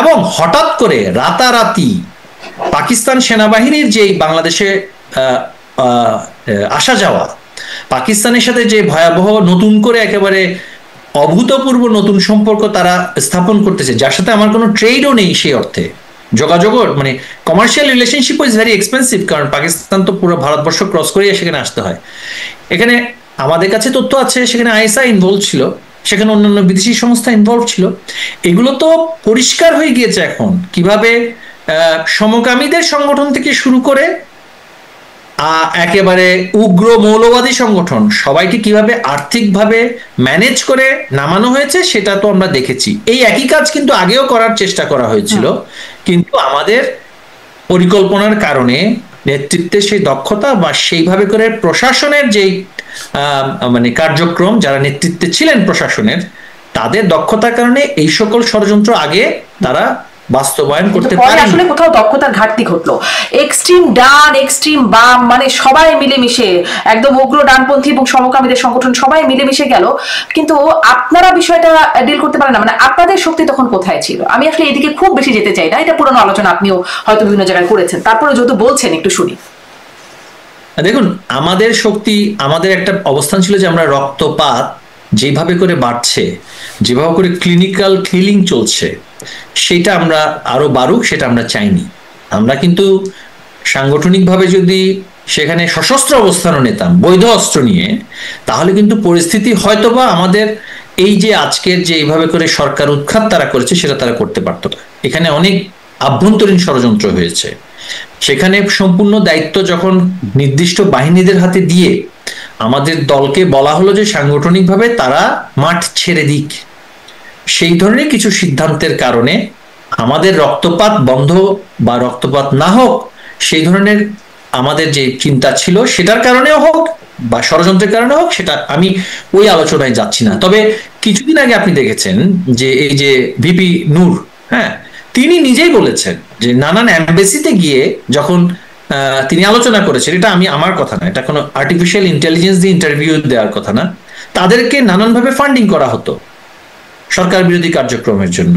এবং হঠাৎ করে রাতারাতি পাকিস্তান সেনাবাহিনীর যে বাংলাদেশে আসা যাওয়া, পাকিস্তানের সাথে যে ভয়াবহ নতুন করে একেবারে অভূতপূর্ব নতুন সম্পর্ক তারা স্থাপন করতেছে, যার সাথে আমার কোনো ট্রেডও নেই, সেই অর্থে যোগাযোগও মানে commercial relationship is very expensive, কারণ পাকিস্তান তো পুরো ভারতবর্ষ ক্রস করেই সেখানে আসতে হয়। এখানে আমাদের কাছে তথ্য আছে সেখানে আইএসআই ইনভলভ ছিল, সেখানে অন্যান্য বিদেশি সংস্থা ইনভলভ ছিল। এগুলো তো পরিষ্কার হয়ে গিয়েছে এখন কিভাবে সমকামীদের সংগঠন থেকে শুরু করে একেবারে উগ্র মৌলবাদী সংগঠন সবাইকে কিভাবে আর্থিকভাবে ম্যানেজ করে নামানো হয়েছে সেটা তো আমরা দেখেছি। এই একই কাজ কিন্তু আগেও করার চেষ্টা করা হয়েছিল, কিন্তু আমাদের পরিকল্পনার কারণে নেতৃত্বের সেই দক্ষতা বা সেইভাবে করে প্রশাসনের যেই মানে কার্যক্রম, যারা নেতৃত্বে ছিলেন প্রশাসনের, তাদের দক্ষতার কারণে এই সকল ষড়যন্ত্র আগে তারা বাস্তবায়ন করতে পারে। আসলে কোথাও দক্ষতার ঘাটতি ঘটলো। এক্সট্রিম ডান, এক্সট্রিম বাম, মানে সবাই মিলেমিশে, একদম উগ্র ডানপন্থী এবং সমকামীদের সংগঠন সবাই মিলেমিশে গেল, কিন্তু আপনারা বিষয়টা ডিল করতে পারেন না। মানে আপনাদের শক্তি তখন কোথায় ছিল? আমি আসলে এদিকে খুব বেশি যেতে চাই না, এটা পুরনো আলোচনা, আপনিও হয়তো বিভিন্ন জায়গায় করেছেন, তারপরে যেহেতু বলছেন একটু শুনি। দেখুন, আমাদের শক্তি, আমাদের একটা অবস্থান ছিল যে আমরা রক্তপাত যেভাবে করে বাড়ছে, যেভাবে করে ক্লিনিক্যাল কিলিং চলছে, সেটা আমরা আরো বাড়ুক সেটা আমরা চাইনি। আমরা কিন্তু সাংগঠনিকভাবে যদি সেখানে সশস্ত্র অবস্থানও নিতাম বৈধ অস্ত্র নিয়ে, তাহলে কিন্তু পরিস্থিতি হয়তোবা আমাদের এই যে আজকের যে এইভাবে করে সরকার উৎখাত তারা করেছে সেটা তারা করতে পারতো না। এখানে অনেক আভ্যন্তরীণ ষড়যন্ত্র হয়েছে, সেখানে সম্পূর্ণ দায়িত্ব যখন নির্দিষ্ট বাহিনীদের হাতে দিয়ে আমাদের দলকে বলা হলো যে সাংগঠনিকভাবে তারা মাঠ ছেড়ে দিক, সেই ধরনের কিছু সিদ্ধান্তের কারণে আমাদের রক্তপাত বন্ধ বা রক্তপাত না হোক সেই ধরনের আমাদের যে চিন্তা ছিল সেটার কারণেও হোক বা ষড়যন্ত্রের কারণে হোক, সেটা আমি ওই আলোচনায় যাচ্ছি না। তবে কিছুদিন আগে আপনি দেখেছেন যে এই যে ভিপি নূর, হ্যাঁ, তিনি নিজেই বলেছেন যে নানান এমবেসিতে গিয়ে যখন তিনি আলোচনা করেছেন, এটা আমার কথা না, এটা কোনো আর্টিফিশিয়াল ইন্টেলিজেন্স দিয়ে ইন্টারভিউ দেওয়ার কথা না, তাদেরকে নানানভাবে ফান্ডিং করা হতো সরকার বিরোধী কার্যক্রমের জন্য।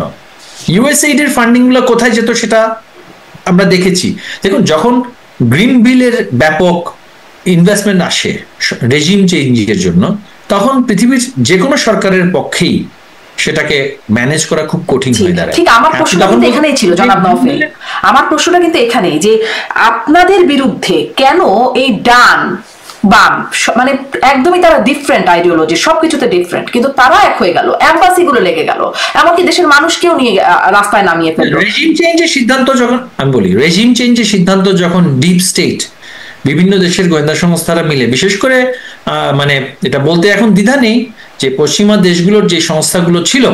ইউএসএইড এর ফান্ডিং গুলো কোথায় যেত সেটা আমরা দেখেছি। দেখুন, যখন গ্রিন বিলের ব্যাপক ইনভেস্টমেন্ট আসে রেজিম চেঞ্জের জন্য, তখন পৃথিবীর যে কোনো সরকারের পক্ষেই সেটাকে ম্যানেজ করা খুব কঠিন হয়ে দাঁড়ায়। ঠিক, আমার প্রশ্নটা কিন্তু এখানেই ছিল জনাব নওফেল, আমার প্রশ্নটা কিন্তু এখানেই যে আপনাদের বিরুদ্ধে কেন এই ডান বাম মানে একদমই তারা ডিফারেন্ট আইডিওলজি, সবকিছুতে ডিফারেন্ট, কিন্তু তারা এক হয়ে গেল, এম্বাসি গুলো লেগে গেল, এমনকি দেশের মানুষকেও নিয়ে রাস্তায় নামিয়ে ফেললো। রেজিম চেঞ্জের সিদ্ধান্ত যখন, আমি বলি রেজিম চেঞ্জের সিদ্ধান্ত যখন ডিপ স্টেট বিভিন্ন দেশের গোয়েন্দা সংস্থারা মিলে, বিশেষ করে মানে এটা বলতে এখন দ্বিধা নেই যে পশ্চিমা দেশগুলোর যে সংস্থাগুলো ছিল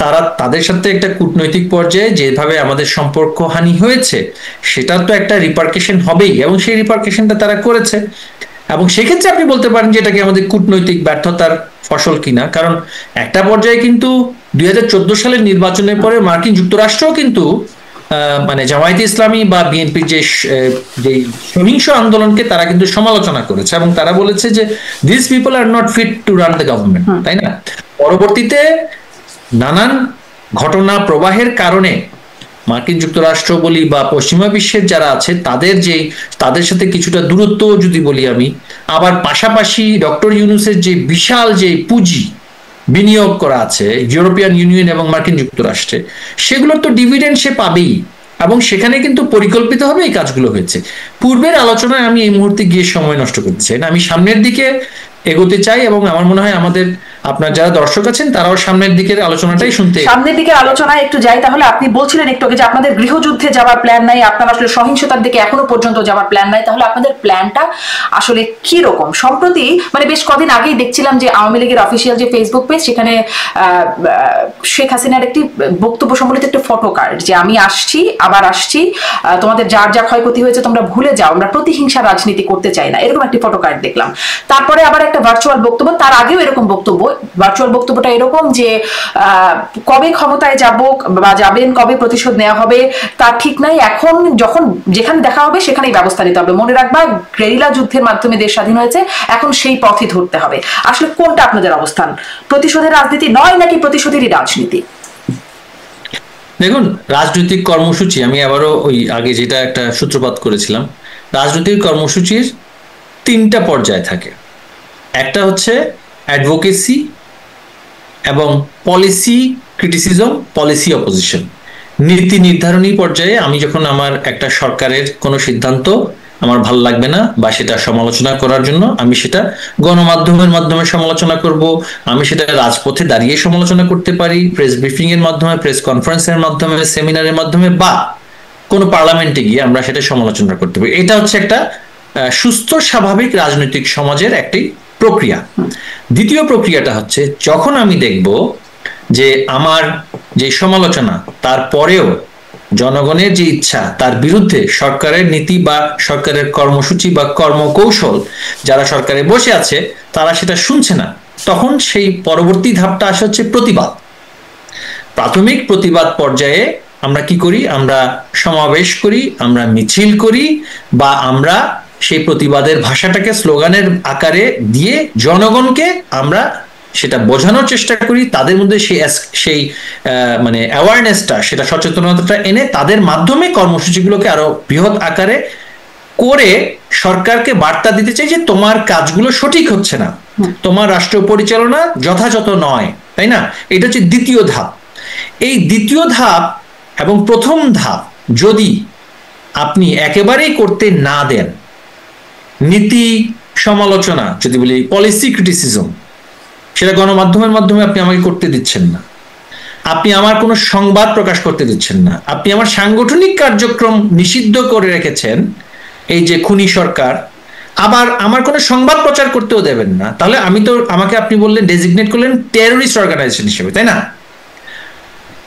তারা তাদের সাথে একটা কূটনৈতিক পর্যায়ে যেভাবে আমাদের সম্পর্ক হানি হয়েছে সেটার তো একটা রিপার্কেশন হবেই, এবং সেই রিপার্কেশনটা তারা করেছে। এবং সেক্ষেত্রে আপনি বলতে পারেন যে এটাকে আমাদের কূটনৈতিক ব্যর্থতার ফসল কিনা, কারণ একটা পর্যায়ে কিন্তু 2014 সালের নির্বাচনের পরে মার্কিন যুক্তরাষ্ট্রও কিন্তু মানে জামায়াতে ইসলামী বা বিএনপির যে সহিংস আন্দোলনকে তারা কিন্তু সমালোচনা করেছে, এবং তারা বলেছে যে this people are not fit to run the government, তাই না? পরবর্তীতে নানান ঘটনা প্রবাহের কারণে মার্কিন যুক্তরাষ্ট্র বলি বা পশ্চিমা বিশ্বের যারা আছে তাদের সাথে কিছুটা দূরত্ব যদি বলি আমি, আবার পাশাপাশি ডক্টর ইউনূসের যে বিশাল যে পুঁজি বিনিয়োগ করা আছে ইউরোপিয়ান ইউনিয়ন এবং মার্কিন যুক্তরাষ্ট্রে, সেগুলোর তো ডিভিডেন্ড সে পাবেই, এবং সেখানে কিন্তু পরিকল্পিতভাবে এই কাজগুলো হয়েছে। পূর্বের আলোচনায় আমি এই মুহূর্তে গিয়ে সময় নষ্ট করতে চাই না, আমি সামনের দিকে এগোতে চাই, এবং আমার মনে হয় আমাদের আপনার যারা দর্শক আছেন তারাও সামনের দিকের আলোচনাটাই শুনতে, সামনের দিকের আলোচনায় একটু যাই। তাহলে আপনি বলছিলেন একটু আগে যে আপনাদের গৃহযুদ্ধে যাওয়ার প্ল্যান নাই, আপনার আসলে সহিংসতার দিকে এখনো পর্যন্ত যাওয়ার প্ল্যান নাই, তাহলে আপনাদের প্ল্যানটা আসলে কি রকম? সম্প্রতি মানে বেশ কদিন আগেই দেখছিলাম যে আওয়ামী লীগের অফিসিয়াল যে ফেসবুক পেজ, সেখানে শেখ হাসিনার একটি বক্তব্য সম্বলিত একটা ফটো কার্ড, যে আমি আসছি আবার আসছি, তোমাদের যার যা ক্ষয়ক্ষতি হয়েছে তোমরা ভুলে যাও, আমরা প্রতিহিংসা রাজনীতি করতে চাই না, এরকম একটি ফটো কার্ড দেখলাম। তারপরে আবার একটা ভার্চুয়াল বক্তব্য, তার আগেও এরকম বক্তব্য, ভার্চুয়াল বক্তব্যটা এরকম যে কবে ক্ষমতায় যাব বা যাবেন, কবে প্রতিশোধ নেওয়া হবে তার ঠিক নাই, এখন যখন যেখানে দেখা হবে সেখানেই ব্যবস্থা নিতে হবে, মনে রাখবা গেরিলা যুদ্ধের মাধ্যমে দেশ স্বাধীন হয়েছে, এখন সেই পথই ধরতে হবে। আসলে কোনটা আপনাদের অবস্থান? প্রতিশোধের রাজনীতি নয় নাকি প্রতিশোধেরই রাজনীতি? দেখুন, রাজনৈতিক কর্মসূচি, আমি আবারও ওই আগে যেটা একটা সূত্রপাত করেছিলাম, রাজনৈতিক কর্মসূচির 3টা পর্যায় থাকে। একটা হচ্ছে অ্যাডভোকেসি এবং পলিসি ক্রিটিসিজম, পলিসি অপোজিশন। নীতি নির্ধারণী পর্যায়ে আমি যখন আমার একটা সরকারের কোনো সিদ্ধান্ত আমার ভালো লাগবে না বা সেটা সমালোচনা করার জন্য আমি সেটা গণমাধ্যমের মাধ্যমে সমালোচনা করব, আমি সেটা রাজপথে দাঁড়িয়ে সমালোচনা করতে পারি, প্রেস ব্রিফিং এর মাধ্যমে, প্রেস কনফারেন্সের মাধ্যমে, সেমিনারের মাধ্যমে, বা কোনো পার্লামেন্টে গিয়ে আমরা সেটা সমালোচনা করতে পারি। এটা হচ্ছে একটা সুস্থ স্বাভাবিক রাজনৈতিক সমাজের একটি প্রক্রিয়া। দ্বিতীয় প্রক্রিয়াটা হচ্ছে যখন আমি দেখব যে আমার যে সমালোচনা তারপরেও জনগণের যে ইচ্ছা তার বিরুদ্ধে সরকারের নীতি বা সরকারের কর্মসূচি বা কর্মকৌশল যারা সরকারে বসে আছে তারা সেটা শুনছে না, তখন সেই পরবর্তী ধাপটা আসে হচ্ছে প্রতিবাদ। প্রাথমিক প্রতিবাদ পর্যায়ে আমরা কি করি? আমরা সমাবেশ করি, আমরা মিছিল করি, বা আমরা সেই প্রতিবাদের ভাষাটাকে স্লোগানের আকারে দিয়ে জনগণকে আমরা সেটা বোঝানোর চেষ্টা করি, তাদের মধ্যে সেই মানে অ্যাওয়ারনেসটা, সেটা সচেতনতাটা এনে তাদের মাধ্যমে কর্মসূচিগুলোকে আরো বৃহৎ আকারে করে সরকারকে বার্তা দিতে চাই যে তোমার কাজগুলো সঠিক হচ্ছে না, তোমার রাষ্ট্র পরিচালনা যথাযথ নয়, তাই না? এটা হচ্ছে দ্বিতীয় ধাপ। এই দ্বিতীয় ধাপ এবং প্রথম ধাপ যদি আপনি একেবারেই করতে না দেন, নীতি সমালোচনা যদি বলি, পলিসি ক্রিটিসিজম, সেটা গণমাধ্যমের মাধ্যমে আপনি আমাকে করতে দিচ্ছেন না, আপনি আমার কোনো সংবাদ প্রকাশ করতে দিচ্ছেন না, আপনি আমার সাংগঠনিক কার্যক্রম নিষিদ্ধ করে রেখেছেন এই যে খুনি সরকার, আবার আমার কোনো সংবাদ প্রচার করতেও দেবেন না, তাহলে আমাকে আপনি বললেন, ডেজিগনেট করলেন টেররিস্ট অর্গানাইজেশন হিসেবে, তাই না?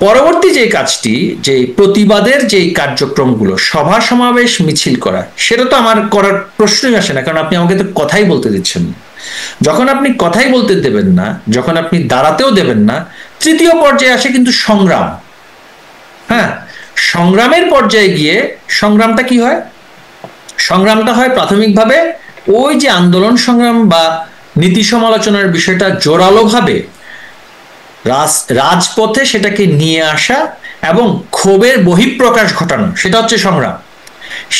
পরবর্তী যে কাজটি, যে প্রতিবাদের যে কার্যক্রমগুলো, সভা সমাবেশ মিছিল করা, সেটা তো আমার করার প্রশ্নই আসে না, কারণ আপনি আমাকে তো কথাই বলতে দিচ্ছেন না। যখন আপনি কথাই বলতে দেবেন না, যখন আপনি দাঁড়াতেও দেবেন না, তৃতীয় পর্যায়ে আসে কিন্তু সংগ্রাম। হ্যাঁ, সংগ্রামের পর্যায়ে গিয়ে সংগ্রামটা কি হয়? সংগ্রামটা হয় প্রাথমিকভাবে ওই যে আন্দোলন সংগ্রাম বা নীতি সমালোচনার বিষয়টা জোরালোভাবে রাজপথে সেটাকে নিয়ে আসা এবং ক্ষোভের বহিঃপ্রকাশ ঘটানো, সেটা হচ্ছে সংগ্রাম।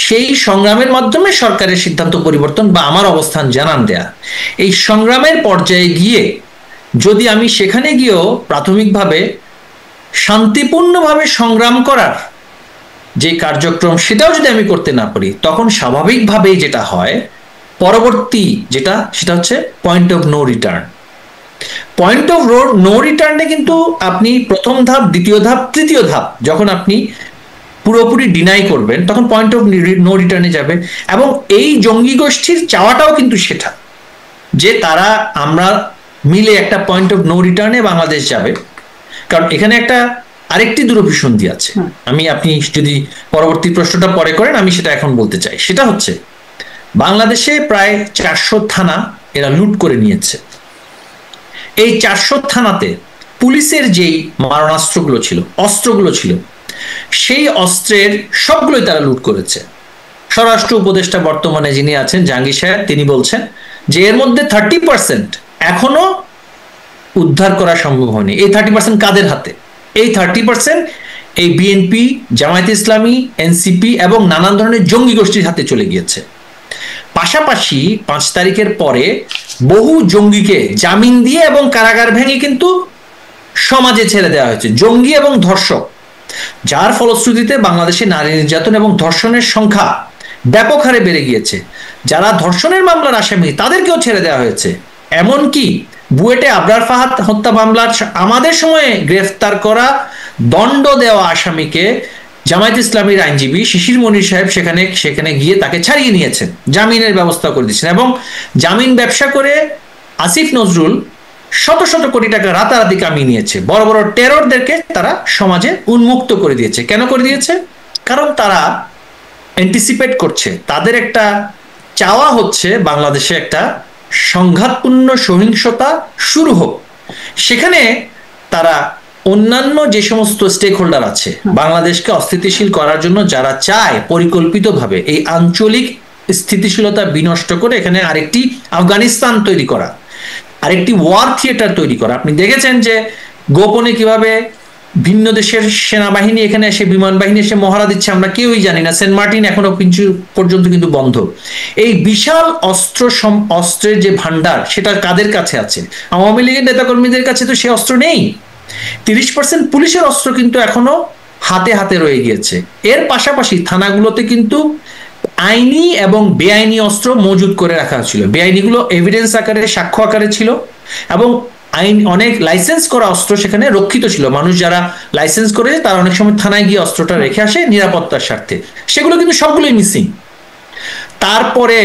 সেই সংগ্রামের মাধ্যমে সরকারের সিদ্ধান্ত পরিবর্তন বা আমার অবস্থান জানান দেয়া। এই সংগ্রামের পর্যায়ে গিয়ে যদি আমি সেখানে গিয়েও প্রাথমিকভাবে শান্তিপূর্ণভাবে সংগ্রাম করার যে কার্যক্রম সেটাও যদি আমি করতে না পারি, তখন স্বাভাবিকভাবেই যেটা হয় পরবর্তী সেটা হচ্ছে point of no return. Point of no রিটার্নে কিন্তু আপনি প্রথম ধাপ, দ্বিতীয় ধাপ, তৃতীয় ধাপ যখন আপনি পুরোপুরি ডিনাই করবেন, তখন পয়েন্ট অফ নো রিটার্নে যাবে। এবং এই জঙ্গি গোষ্ঠীর চাওয়াটাও কিন্তু সেটা, যে তারা আমরা মিলে একটা পয়েন্ট অফ নো রিটার্নে বাংলাদেশ যাবে। কারণ এখানে একটা আরেকটি দুরভিসন্ধি আছে, আপনি যদি পরবর্তী প্রশ্নটা পরে করেন, আমি সেটা এখন বলতে চাই। সেটা হচ্ছে বাংলাদেশে প্রায় 400 থানা এরা লুট করে নিয়েছে। এই 400 থানাতে পুলিশের যেই অস্ত্রগুলো ছিল সেই অস্ত্রের সবগুলোই তারা লুট করেছে। স্বরাষ্ট্র উপদেষ্টা বর্তমানে যিনি আছেন জাহাঙ্গীর সাহেব, তিনি বলছেন যে এর মধ্যে 30% এখনো উদ্ধার করা সম্ভব হয়নি। এই 30% কাদের হাতে? এই 30% এই বিএনপি, জামায়াতে ইসলামী, এনসিপি এবং নানান ধরনের জঙ্গি গোষ্ঠীর হাতে চলে গিয়েছে। পাশাপাশি 5 তারিখের পরে বহু জঙ্গিকে জামিন দিয়ে এবং কারাগার ভেঙে কিন্তু সমাজে ছেড়ে দেওয়া হয়েছে, জঙ্গি এবং ধর্ষক, যার ফলশ্রুতিতে বাংলাদেশে নারী নির্যাতন এবং ধর্ষণের সংখ্যা ব্যাপক হারে বেড়ে গিয়েছে। যারা ধর্ষণের মামলার আসামি তাদেরকেও ছেড়ে দেওয়া হয়েছে। এমনকি বুয়েটে আবরার ফাহাদ হত্যা মামলার আমাদের সময়ে গ্রেফতার করা, দণ্ড দেওয়া আসামিকে জামায়াত ইসলামীর আইনজীবী শিশির মনির সাহেব সেখানে গিয়ে তাকে ছাড়িয়ে নিয়েছেন, জামিনের ব্যবস্থা করে দিচ্ছেন। এবং জামিন ব্যবসা করে আসিফ নজরুল শত শত কোটি টাকা রাতারাতি কামিয়ে নিয়েছে। বড় বড় টেররদেরকে তারা সমাজে উন্মুক্ত করে দিয়েছে। কেন করে দিয়েছে? কারণ তারা অ্যান্টিসিপেট করছে, তাদের একটা চাওয়া হচ্ছে বাংলাদেশে একটা সংঘাতপূর্ণ সহিংসতা শুরু হোক। সেখানে তারা অন্যান্য যে সমস্ত স্টেক হোল্ডার আছে বাংলাদেশকে অস্থিতিশীল করার জন্য, যারা চায় পরিকল্পিতভাবে এই আঞ্চলিক স্থিতিশীলতা বিনষ্ট করে এখানে আরেকটি আফগানিস্তান তৈরি করা, আরেকটি ওয়ার থিয়েটার তৈরি করা। আপনি দেখেছেন যে গোপনে কিভাবে ভিন্ন দেশের সেনাবাহিনী এখানে এসে, বিমান বাহিনী এসে মহড়া দিচ্ছে, আমরা কেউই জানি না। সেন্ট মার্টিন এখনো পর্যন্ত কিন্তু বন্ধ। এই বিশাল অস্ত্রের যে ভান্ডার, সেটা কাদের কাছে আছে? আওয়ামী লীগের নেতাকর্মীদের কাছে তো সে অস্ত্র নেই। 30% পুলিশের অস্ত্র কিন্তু এখনো হাতে হাতে রয়ে গিয়েছে। এর পাশাপাশি থানাগুলোতে কিন্তু আইনি এবং বেআইনি অস্ত্র মজুদ করে রাখা ছিল। বেআইনিগুলো এভিডেন্স আকারে, সাক্ষ্য আকারে ছিল, এবং অনেক লাইসেন্স করা অস্ত্র সেখানে রক্ষিত ছিল। মানুষ যারা লাইসেন্স করে তারা অনেক সময় থানায় গিয়ে অস্ত্রটা রেখে আসে নিরাপত্তার স্বার্থে। সেগুলো কিন্তু সবগুলোই মিসিং। তারপরে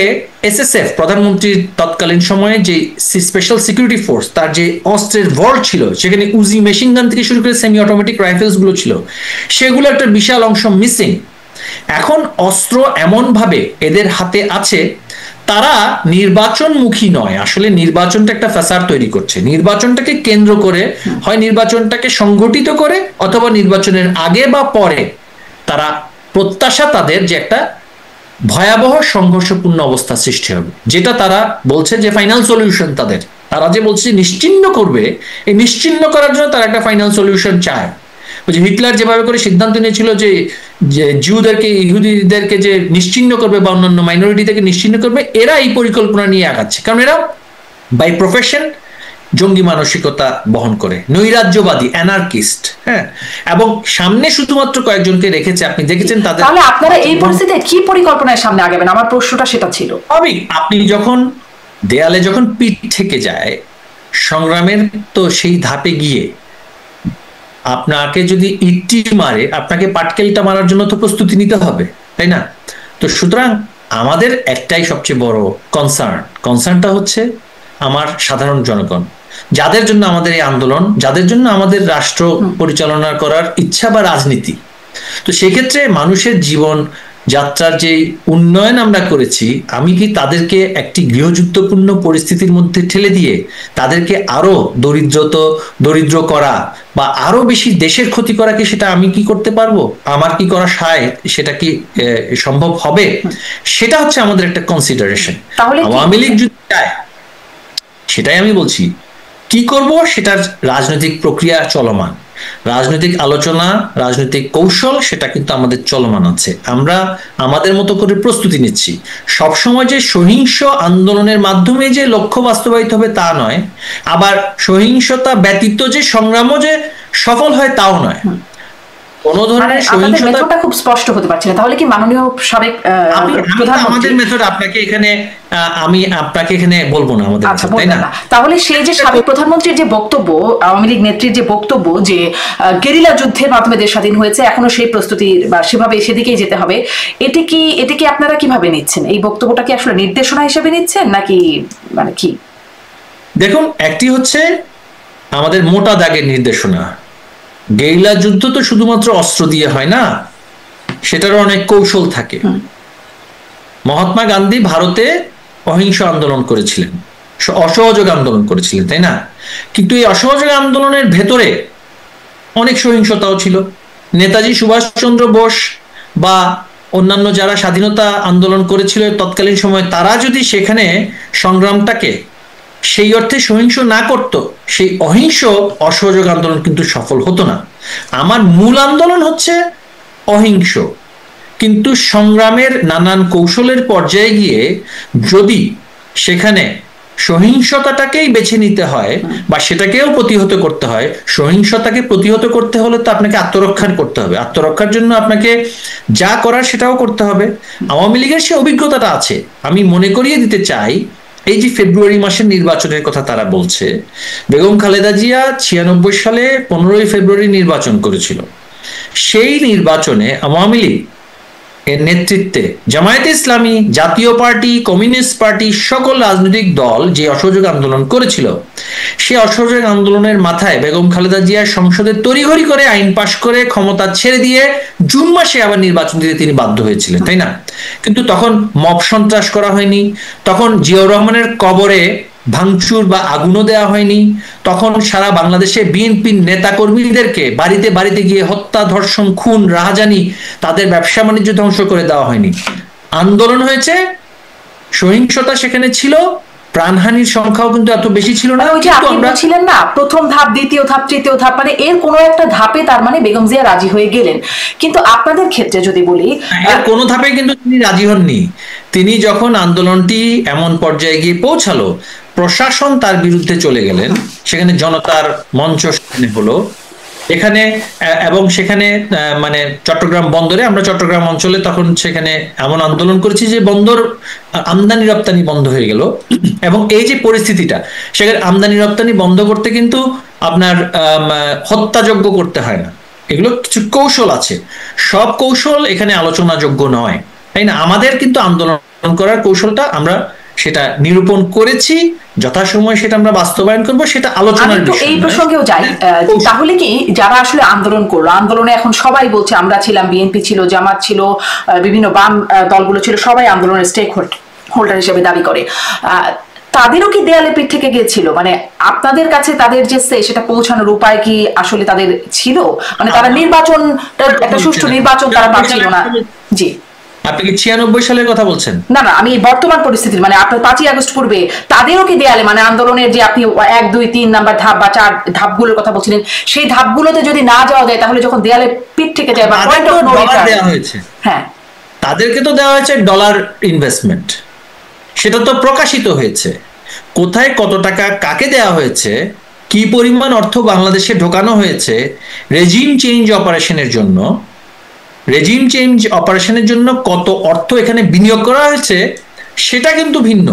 এসএসএফ, প্রধানমন্ত্রীর তৎকালীন সময়ে যে স্পেশাল সিকিউরিটি ফোর্স, তার যে অস্ত্রের ভল্ট ছিল, সেখানে উজি মেশিন গান থেকে শুরু করে সেমি অটোমেটিক রাইফেলস গুলো ছিল, সেগুলো একটা বিশাল অংশ মিসিং। এখন অস্ত্র এমন ভাবে এদের হাতে আছে, তারা নির্বাচনমুখী নয়, আসলে নির্বাচনটা একটা ফ্যাসাদ তৈরি করছে। নির্বাচনটাকে কেন্দ্র করে হয় নির্বাচনটাকে সংগঠিত করে, অথবা নির্বাচনের আগে বা পরে তারা প্রত্যাশা তাদের যে একটা ভয়াবহ সংঘর্ষপূর্ণ অবস্থা সৃষ্টি হবে, যেটা তারা বলছে যে ফাইনাল সলিউশন তারা যে বলছে নিশ্চিহ্ন করবে, এই নিশ্চিহ্ন করার জন্য তারা একটা ফাইনাল সলিউশন চায়। হিটলার যেভাবে করে সিদ্ধান্ত নিয়েছিল যে জিউদেরকে, ইহুদিদেরকে যে নিশ্চিহ্ন করবে বা অন্যান্য মাইনরিটি থেকে নিশ্চিহ্ন করবে, এরা এই পরিকল্পনা নিয়ে আগাচ্ছে। কারণ এরা বাই প্রফেশন জঙ্গি মানসিকতা বহন করে, নৈরাজ্যবাদী, অ্যানার্কিস্ট। হ্যাঁ, এবং সামনে শুধুমাত্র কয়েকজনকে রেখেছে। আপনি দেখেছেন তাদের। তাহলে আপনারা এই পরিস্থিতিতে কি পরিকল্পনায় সামনে আগাবেন? আমার প্রশ্নটা সেটা ছিল। আপনি যখন দেয়ালে যখন পিঠ থেকে যায় সংগ্রামের, তো সেই ধাপে গিয়ে আপনাকে যদি ইটটি মারে, আপনাকে পাটকেলটা মারার জন্য তো প্রস্তুতি নিতে হবে, তাই না? তো সুতরাং আমাদের একটাই সবচেয়ে বড় কনসার্নটা হচ্ছে আমার সাধারণ জনগণ, যাদের জন্য আমাদের এই আন্দোলন, যাদের জন্য আমাদের রাষ্ট্র পরিচালনা করার ইচ্ছা বা রাজনীতি। তো সেক্ষেত্রে মানুষের জীবন যাত্রার যে উন্নয়ন আমরা করেছি, আমি কি তাদেরকে একটি গৃহযুদ্ধপূর্ণ পরিস্থিতির মধ্যে ঠেলে দিয়ে তাদেরকে আরো দরিদ্র করা বা আরো বেশি দেশের ক্ষতি করা, কি সেটা আমি কি করতে পারবো? আমার কি করা সেটা কি সম্ভব হবে? সেটা হচ্ছে আমাদের একটা কনসিডারেশন। আওয়ামী লীগ যদি চায়, সেটাই আমি বলছি, কি করব সেটার রাজনৈতিক প্রক্রিয়া চলমান। রাজনৈতিক আলোচনা, রাজনৈতিক কৌশল সেটা কিন্তু আমাদের চলমান আছে। আমরা আমাদের মতো করে প্রস্তুতি নিচ্ছি। সবসময় যে সহিংস আন্দোলনের মাধ্যমে যে লক্ষ্য বাস্তবায়িত হবে তা নয়, আবার সহিংসতা ব্যতীত যে সংগ্রামও যে সফল হয় তাও নয়। কোন ধরনের সহিংসতা খুব স্পষ্ট হতে পারছে না। তাহলে কি মাননীয় সাবেক আমাদের মেথড আপনাকে এখানে আমি আপনাকে এখানে বলবো না আমাদের, তাই না? তাহলে সেই যে সাবেক প্রধানমন্ত্রীর যে বক্তব্য, আওয়ামী লীগ নেত্রীর যে বক্তব্য যে গেরিলা যুদ্ধের মাধ্যমে দেশ স্বাধীন হয়েছে, এখনো সেই প্রস্তুতি বা সেভাবে সেদিকেই যেতে হবে, এটি আপনারা কিভাবে নিচ্ছেন? এই বক্তব্যটা কি আসলে নির্দেশনা হিসেবে নিচ্ছেন নাকি মানে কি? দেখুন, একটি হচ্ছে আমাদের মোটা দাগের নির্দেশনা। গেরিলা যুদ্ধ তো শুধুমাত্র অস্ত্র দিয়ে হয় না, সেটারও অনেক কৌশল থাকে। মহাত্মা গান্ধী ভারতে অহিংস আন্দোলন করেছিলেন, অসহযোগ আন্দোলন করেছিলেন, তাই না? কিন্তু এই অসহযোগ আন্দোলনের ভেতরে অনেক সহিংসতাও ছিল। নেতাজি সুভাষচন্দ্র বোস বা অন্যান্য যারা স্বাধীনতা আন্দোলন করেছিল তৎকালীন সময়, তারা যদি সেখানে সংগ্রামটাকে সেই অর্থে সহিংস না করত, সেই অহিংস অসহযোগ আন্দোলন কিন্তু সফল হতো না। আমার মূল আন্দোলন হচ্ছে অহিংস, কিন্তু সংগ্রামের নানান কৌশলের পর্যায়ে গিয়ে যদি সেখানে সহিংসতাটাকেই বেছে নিতে হয় বা সেটাকেও প্রতিহত করতে হয়, সহিংসতাকে প্রতিহত করতে হলে তো আপনাকে আত্মরক্ষা করতে হবে। আত্মরক্ষার জন্য আপনাকে যা করার সেটাও করতে হবে। আওয়ামী লীগের সে অভিজ্ঞতাটা আছে। আমি মনে করিয়ে দিতে চাই, এই যে ফেব্রুয়ারি মাসের নির্বাচনের কথা তারা বলছে, বেগম খালেদা জিয়া 96 সালে 15ই ফেব্রুয়ারি নির্বাচন করেছিল। সেই নির্বাচনে আওয়ামী লীগ এর নেতৃত্বে জামায়াতে ইসলামী, জাতীয় পার্টি, কমিউনিস্ট পার্টি, সকল রাজনৈতিক দল যে অসহযোগ আন্দোলন করেছিল, সেই অসহযোগ আন্দোলনের মাথায় বেগম খালেদা জিয়া সংসদে তড়িঘড়ি করে আইন পাশ করে ক্ষমতা ছেড়ে দিয়ে জুন মাসে আবার নির্বাচন দিতে তিনি বাধ্য হয়েছিলেন, তাই না? কিন্তু তখন মব সন্ত্রাস করা হয়নি, তখন জিয়াউর রহমানের কবরে ভাঙচুর বা আগুনও দেওয়া হয়নি, তখন সারা বাংলাদেশে বিএনপির নেতা কর্মীদেরকে বাড়িতে বাড়িতে গিয়ে হত্যা, ধর্ষণ, খুন, রাহাজানি, তাদের ব্যবসা বাণিজ্য ধ্বংস করে দেওয়া হয়নি। আন্দোলন হয়েছে, সহিংসতা সেখানে ছিল, প্রাণহানির সংখ্যাও কিন্তু এত বেশি ছিল না। ওই যে আপনি বলছিলেন না, প্রথম ধাপ, দ্বিতীয় ধাপ, তৃতীয় ধাপ, মানে এর কোনো একটা ধাপে তার মানে বেগম জিয়া রাজি হয়ে গেলেন। কিন্তু আপনাদের ক্ষেত্রে যদি বলি, কোনো ধাপে কিন্তু তিনি রাজি হননি। তিনি যখন আন্দোলনটি এমন পর্যায়ে গিয়ে পৌঁছালো, প্রশাসন তার বিরুদ্ধে চলে গেলেন, সেখানে জনতার মঞ্চ হলো এখানে, এবং সেখানে মানে চট্টগ্রাম বন্দরে, আমরা চট্টগ্রাম অঞ্চলে তখন সেখানে এমন আন্দোলন করেছি যে বন্দর আমদানি রপ্তানি বন্ধ হয়ে গেল। এবং এই যে পরিস্থিতিটা, সেখানে আমদানি রপ্তানি বন্ধ করতে কিন্তু আপনার হত্যাযজ্ঞ করতে হয় না, এগুলো কিছু কৌশল আছে। সব কৌশল এখানে আলোচনাযোগ্য নয়, তাই না? আমাদের কিন্তু আন্দোলন করার কৌশলটা আমরা সেটা নিরূপণ করেছি, যথাসময়ে সেটা আমরা বাস্তবায়ন করবো, সেটা আলোচনার বিষয়। এই প্রসঙ্গেও যাই, তাহলে কি যারা আসলে আন্দোলন করলো, আন্দোলনে এখন সবাই বলছে, আমরা ছিলাম, বিএনপি ছিল, জামাত ছিল, বিভিন্ন বাম দলগুলো ছিল, সবাই আন্দোলনের স্টেক হোল্ডার হিসেবে দাবি করে, তাদেরও কি দেয়ালে পিঠ থেকে গিয়েছিল? মানে আপনাদের কাছে তাদের যে সেটা পৌঁছানোর উপায় কি আসলে তাদের ছিল? মানে তারা নির্বাচনটা, একটা সুষ্ঠু নির্বাচন তারা পাচ্ছিল না। জি, আপনি কি 96 সালের কথা বলছেন? না না, আমি বর্তমান পরিস্থিতির, মানে আপনার 5ই আগস্ট পূর্বে তাদেরও কি দেয়ালে, মানে আন্দোলনের যে আপনি 1, 2, 3 নাম্বার ধাপ বা 4 ধাপগুলোর কথা বলছিলেন, সেই ধাপগুলোতে যদি না যাওয়া যায়, তাহলে যখন দেয়ালে পিঠ থেকে যায় বা পয়েন্ট অফ নো রিটার্ন দেওয়া হয়েছে, হ্যাঁ, তাদেরকে তো দেওয়া হয়েছে ডলার ইনভেস্টমেন্ট, সেটা তো প্রকাশিত হয়েছে। কোথায় কত টাকা কাকে দেওয়া হয়েছে, কি পরিমাণ অর্থ বাংলাদেশে ঢোকানো হয়েছে রেজিম চেঞ্জ অপারেশনের জন্য কত অর্থ এখানে বিনিয়োগ করা হয়েছে, সেটা কিন্তু ভিন্ন।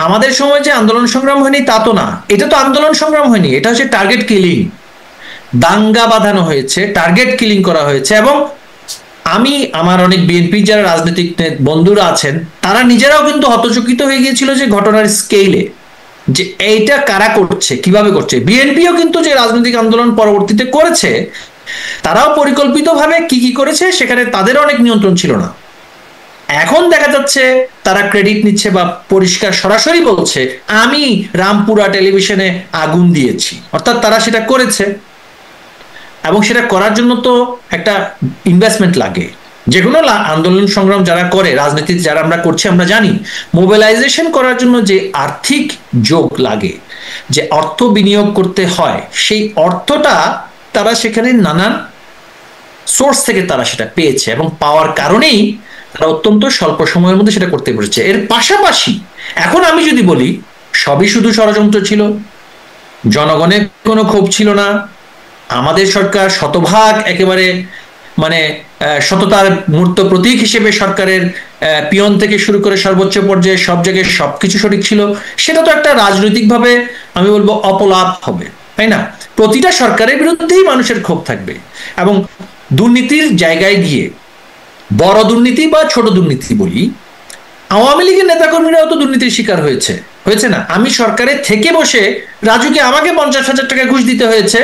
আমাদের সময় যে আন্দোলন সংগ্রাম হয়নি তা তো না, এটা তো আন্দোলন সংগ্রাম হয়নি, এটা হচ্ছে টার্গেট কিলিং, দাঙ্গা বাঁধানো হয়েছে, টার্গেট কিলিং করা হয়েছে। এবং আমি, আমার অনেক বিএনপি যারা রাজনৈতিক বন্ধুরা আছেন, তারা নিজেরাও কিন্তু হতচকিত হয়ে গিয়েছিল যে ঘটনার স্কেলে, যে এইটা কারা করছে, কিভাবে করছে। বিএনপিও কিন্তু যে রাজনৈতিক আন্দোলন পরবর্তীতে করেছে, তারাও পরিকল্পিতভাবে কি কি করেছে সেখানে তাদের অনেক নিয়ন্ত্রণ ছিল না। এখন দেখা যাচ্ছে তারা ক্রেডিট নিচ্ছে বা পরিষ্কার সরাসরি বলছে, আমি রামপুরা টেলিভিশনে আগুন দিয়েছি, অর্থাৎ তারা সেটা করেছে। এবং সেটা করার জন্য তো একটা ইনভেস্টমেন্ট লাগে। যে কোনো আন্দোলন সংগ্রাম যারা করে, রাজনীতি যারা আমরা করছি, আমরা জানি মোবিলাইজেশন করার জন্য যে আর্থিক যোগ লাগে, যে অর্থ বিনিয়োগ করতে হয়, সেই অর্থটা তারা সেখানে নানান সোর্স থেকে তারা সেটা পেয়েছে এবং পাওয়ার কারণেই তারা অত্যন্ত স্বল্প সময়ের মধ্যে সেটা করতে পেরেছে। এর পাশাপাশি এখন আমি যদি বলি সবই শুধু ষড়যন্ত্র ছিল, জনগণের কোনো ক্ষোভ ছিল না, আমাদের সরকার শতভাগ একেবারে মানে সততার মূর্ত প্রতীক হিসেবে সরকারের পিয়ন থেকে শুরু করে সর্বোচ্চ পর্যায়ে সব জায়গায় সবকিছু সঠিক ছিল, সেটা তো একটা রাজনৈতিকভাবে আমি বলবো অপলাপ হবে, তাই না? প্রতিটা সরকারের বিরুদ্ধেই মানুষের ক্ষোভ থাকবে এবং দুর্নীতির জায়গায় গিয়ে বড় দুর্নীতি বা ছোট দুর্নীতি বলি, আওয়ামী লীগের নেতাকর্মীরাও তো দুর্নীতির শিকার হয়েছে না? আমি সরকারে থেকে বসে রাজুকে আমাকে 50,000 টাকা ঘুষ দিতে হয়েছে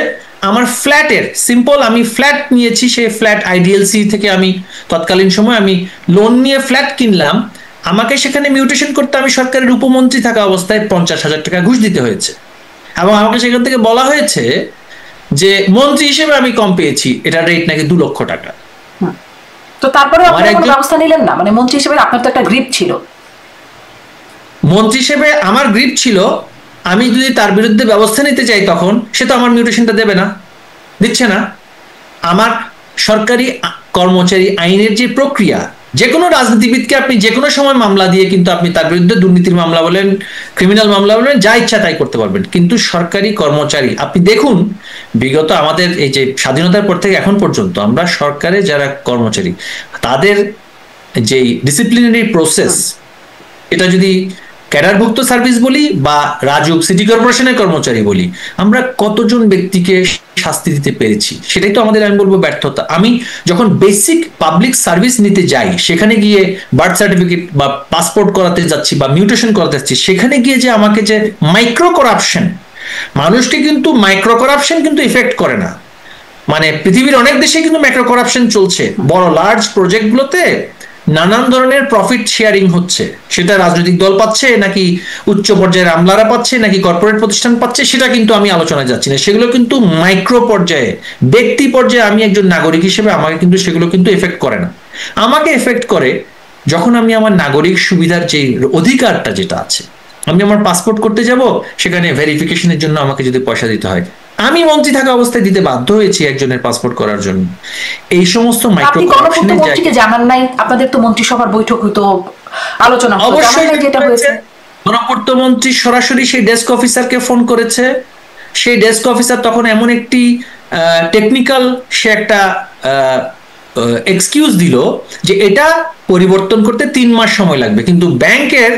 আমার ফ্ল্যাটের, সিম্পল আমি ফ্ল্যাট নিয়েছি, সেই ফ্ল্যাট আইডিএলসি থেকে আমি তৎকালীন সময় আমি লোন নিয়ে ফ্ল্যাট কিনলাম, আমাকে সেখানে মিউটেশন করতে আমি সরকারের উপমন্ত্রী থাকা অবস্থায় 50,000 টাকা ঘুষ দিতে হয়েছে এবং আমাকে সেখান থেকে বলা হয়েছে যে মন্ত্রী হিসেবে আমি কম পেয়েছি, এটা রেট নাকি 2 লক্ষ টাকা। তো তারপরে আপনারা কোনো ব্যবস্থা নিলেন না? মানে মন্ত্রী হিসেবে আপনার তো একটা গ্রিপ ছিল। মন্ত্রী হিসেবে আমার গ্রিপ ছিল, আমি যদি তার বিরুদ্ধে ব্যবস্থা নিতে চাই তখন সে তো আমার মিউটেশনটা দেবে না, দিচ্ছে না। আমার সরকারি কর্মচারী আইনের যে প্রক্রিয়া, যে কোনো রাজনীতিবিদকে আপনি যে কোনো সময় মামলা দিয়ে কিন্তু আপনি তার বিরুদ্ধে দুর্নীতির মামলা বলেন, ক্রিমিনাল মামলা বলেন, যা ইচ্ছা তাই করতে পারবেন। কিন্তু সরকারি কর্মচারী আপনি দেখুন, বিগত আমাদের এই যে স্বাধীনতার পর থেকে এখন পর্যন্ত আমরা সরকারে যারা কর্মচারী তাদের যে ডিসিপ্লিনারি প্রসেস, এটা যদি ক্যাডারভুক্ত সার্ভিস বলি বা রাজুক সিটি কর্পোরেশনের কর্মচারী বলি, আমরা কতজন ব্যক্তিকে শাস্তি দিতে পেরেছি, সেটাই তো আমাদের আমি বলবো ব্যর্থতা। আমি যখন বেসিক পাবলিক সার্ভিস নিতে যাই, সেখানে গিয়ে বার্থ সার্টিফিকেট বা পাসপোর্ট করাতে যাচ্ছি বা মিউটেশন করাতে যাচ্ছি, সেখানে গিয়ে যে আমাকে যে মাইক্রো করাপশন, মানুষটি কিন্তু মাইক্রো করাপশন কিন্তু ইফেক্ট করে না, মানে পৃথিবীর অনেক দেশে কিন্তু মাইক্রো করাপশন চলছে, বড় লার্জ প্রজেক্টগুলোতে নানান ধরনের প্রফিট শেয়ারিং হচ্ছে, সেটা রাজনৈতিক দল পাচ্ছে নাকি উচ্চ পর্যায়ের আমলারা পাচ্ছে নাকি কর্পোরেট প্রতিষ্ঠান পাচ্ছে, সেটা কিন্তু আমি আলোচনায় যাচ্ছি না। সেগুলো কিন্তু মাইক্রো পর্যায়ে, ব্যক্তি পর্যায়ে আমি একজন নাগরিক হিসেবে আমাকে কিন্তু সেগুলো কিন্তু এফেক্ট করে না। আমাকে এফেক্ট করে যখন আমি আমার নাগরিক সুবিধার যে অধিকারটা যেটা আছে, আমি আমার পাসপোর্ট করতে যাব, সেখানে ভেরিফিকেশনের জন্য আমাকে যদি পয়সা দিতে হয়, আমি মন্ত্রী থাকা অবস্থায় দিতে বাধ্য হয়েছি একজনের পাসপোর্ট করার জন্য। এই সমস্ত মাইক্রো করাপশনের জায়গায় জানান নাই? আপনাদের তো মন্ত্রিসভার বৈঠক হতো, আলোচনা হতো, অবশ্যই যেটা হয়েছে গণপূর্ত মন্ত্রী সরাসরি সেই ডেস্ক অফিসারকে ফোন করেছে, সেই ডেস্ক অফিসার তখন এমন একটি টেকনিক্যাল সে একটা এক্সকিউজ দিল যে এটা পরিবর্তন করতে 3 মাস সময় লাগবে, কিন্তু ব্যাংকের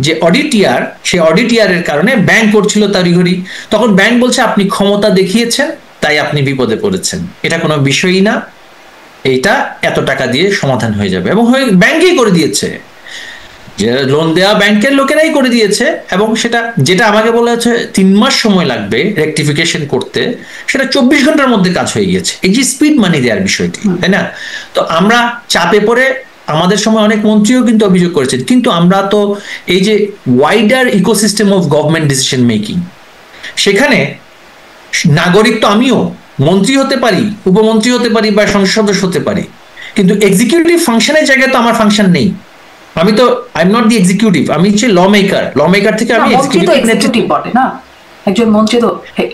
যে অডিটিয়ার, সে অডিটিয়ারের কারণে ব্যাংক করছিল তড়িঘড়ি। তখন ব্যাংক বলছে আপনি ক্ষমতা দেখিয়েছেন তাই আপনি বিপদে পড়েছেন, এটা কোনো বিষয়ই না, এইটা এত টাকা দিয়ে সমাধান হয়ে যাবে, এবং ব্যাংকেই করে দিয়েছে, যে লোন দেওয়া ব্যাংকের লোকেরাই করে দিয়েছে। এবং সেটা যেটা আমাকে বলা হচ্ছে 3 মাস সময় লাগবে রেকটিফিকেশন করতে, সেটা 24 ঘন্টার মধ্যে কাজ হয়ে গিয়েছে। এই যে স্পিড মানি দেওয়ার বিষয়টি, তাই না? তো আমরা চাপে পড়ে, আমাদের সময় অনেক মন্ত্রীও কিন্তু অভিযোগ করেছেন, কিন্তু আমরা তো এই যে wider ecosystem of government decision making, সেখানে নাগরিক তো আমিও মন্ত্রী হতে পারি, উপমন্ত্রী হতে পারি বা সংসদ সদস্য হতে পারি, কিন্তু এক্সিকিউটিভ ফাংশনের জায়গায় তো আমার ফাংশন নেই। আমি তো I am not the executive, আমি হচ্ছে ল মেকার, ল মেকার থেকে আমি এক্সিকিউটিভ বটে না, একজন মন্ত্রী তো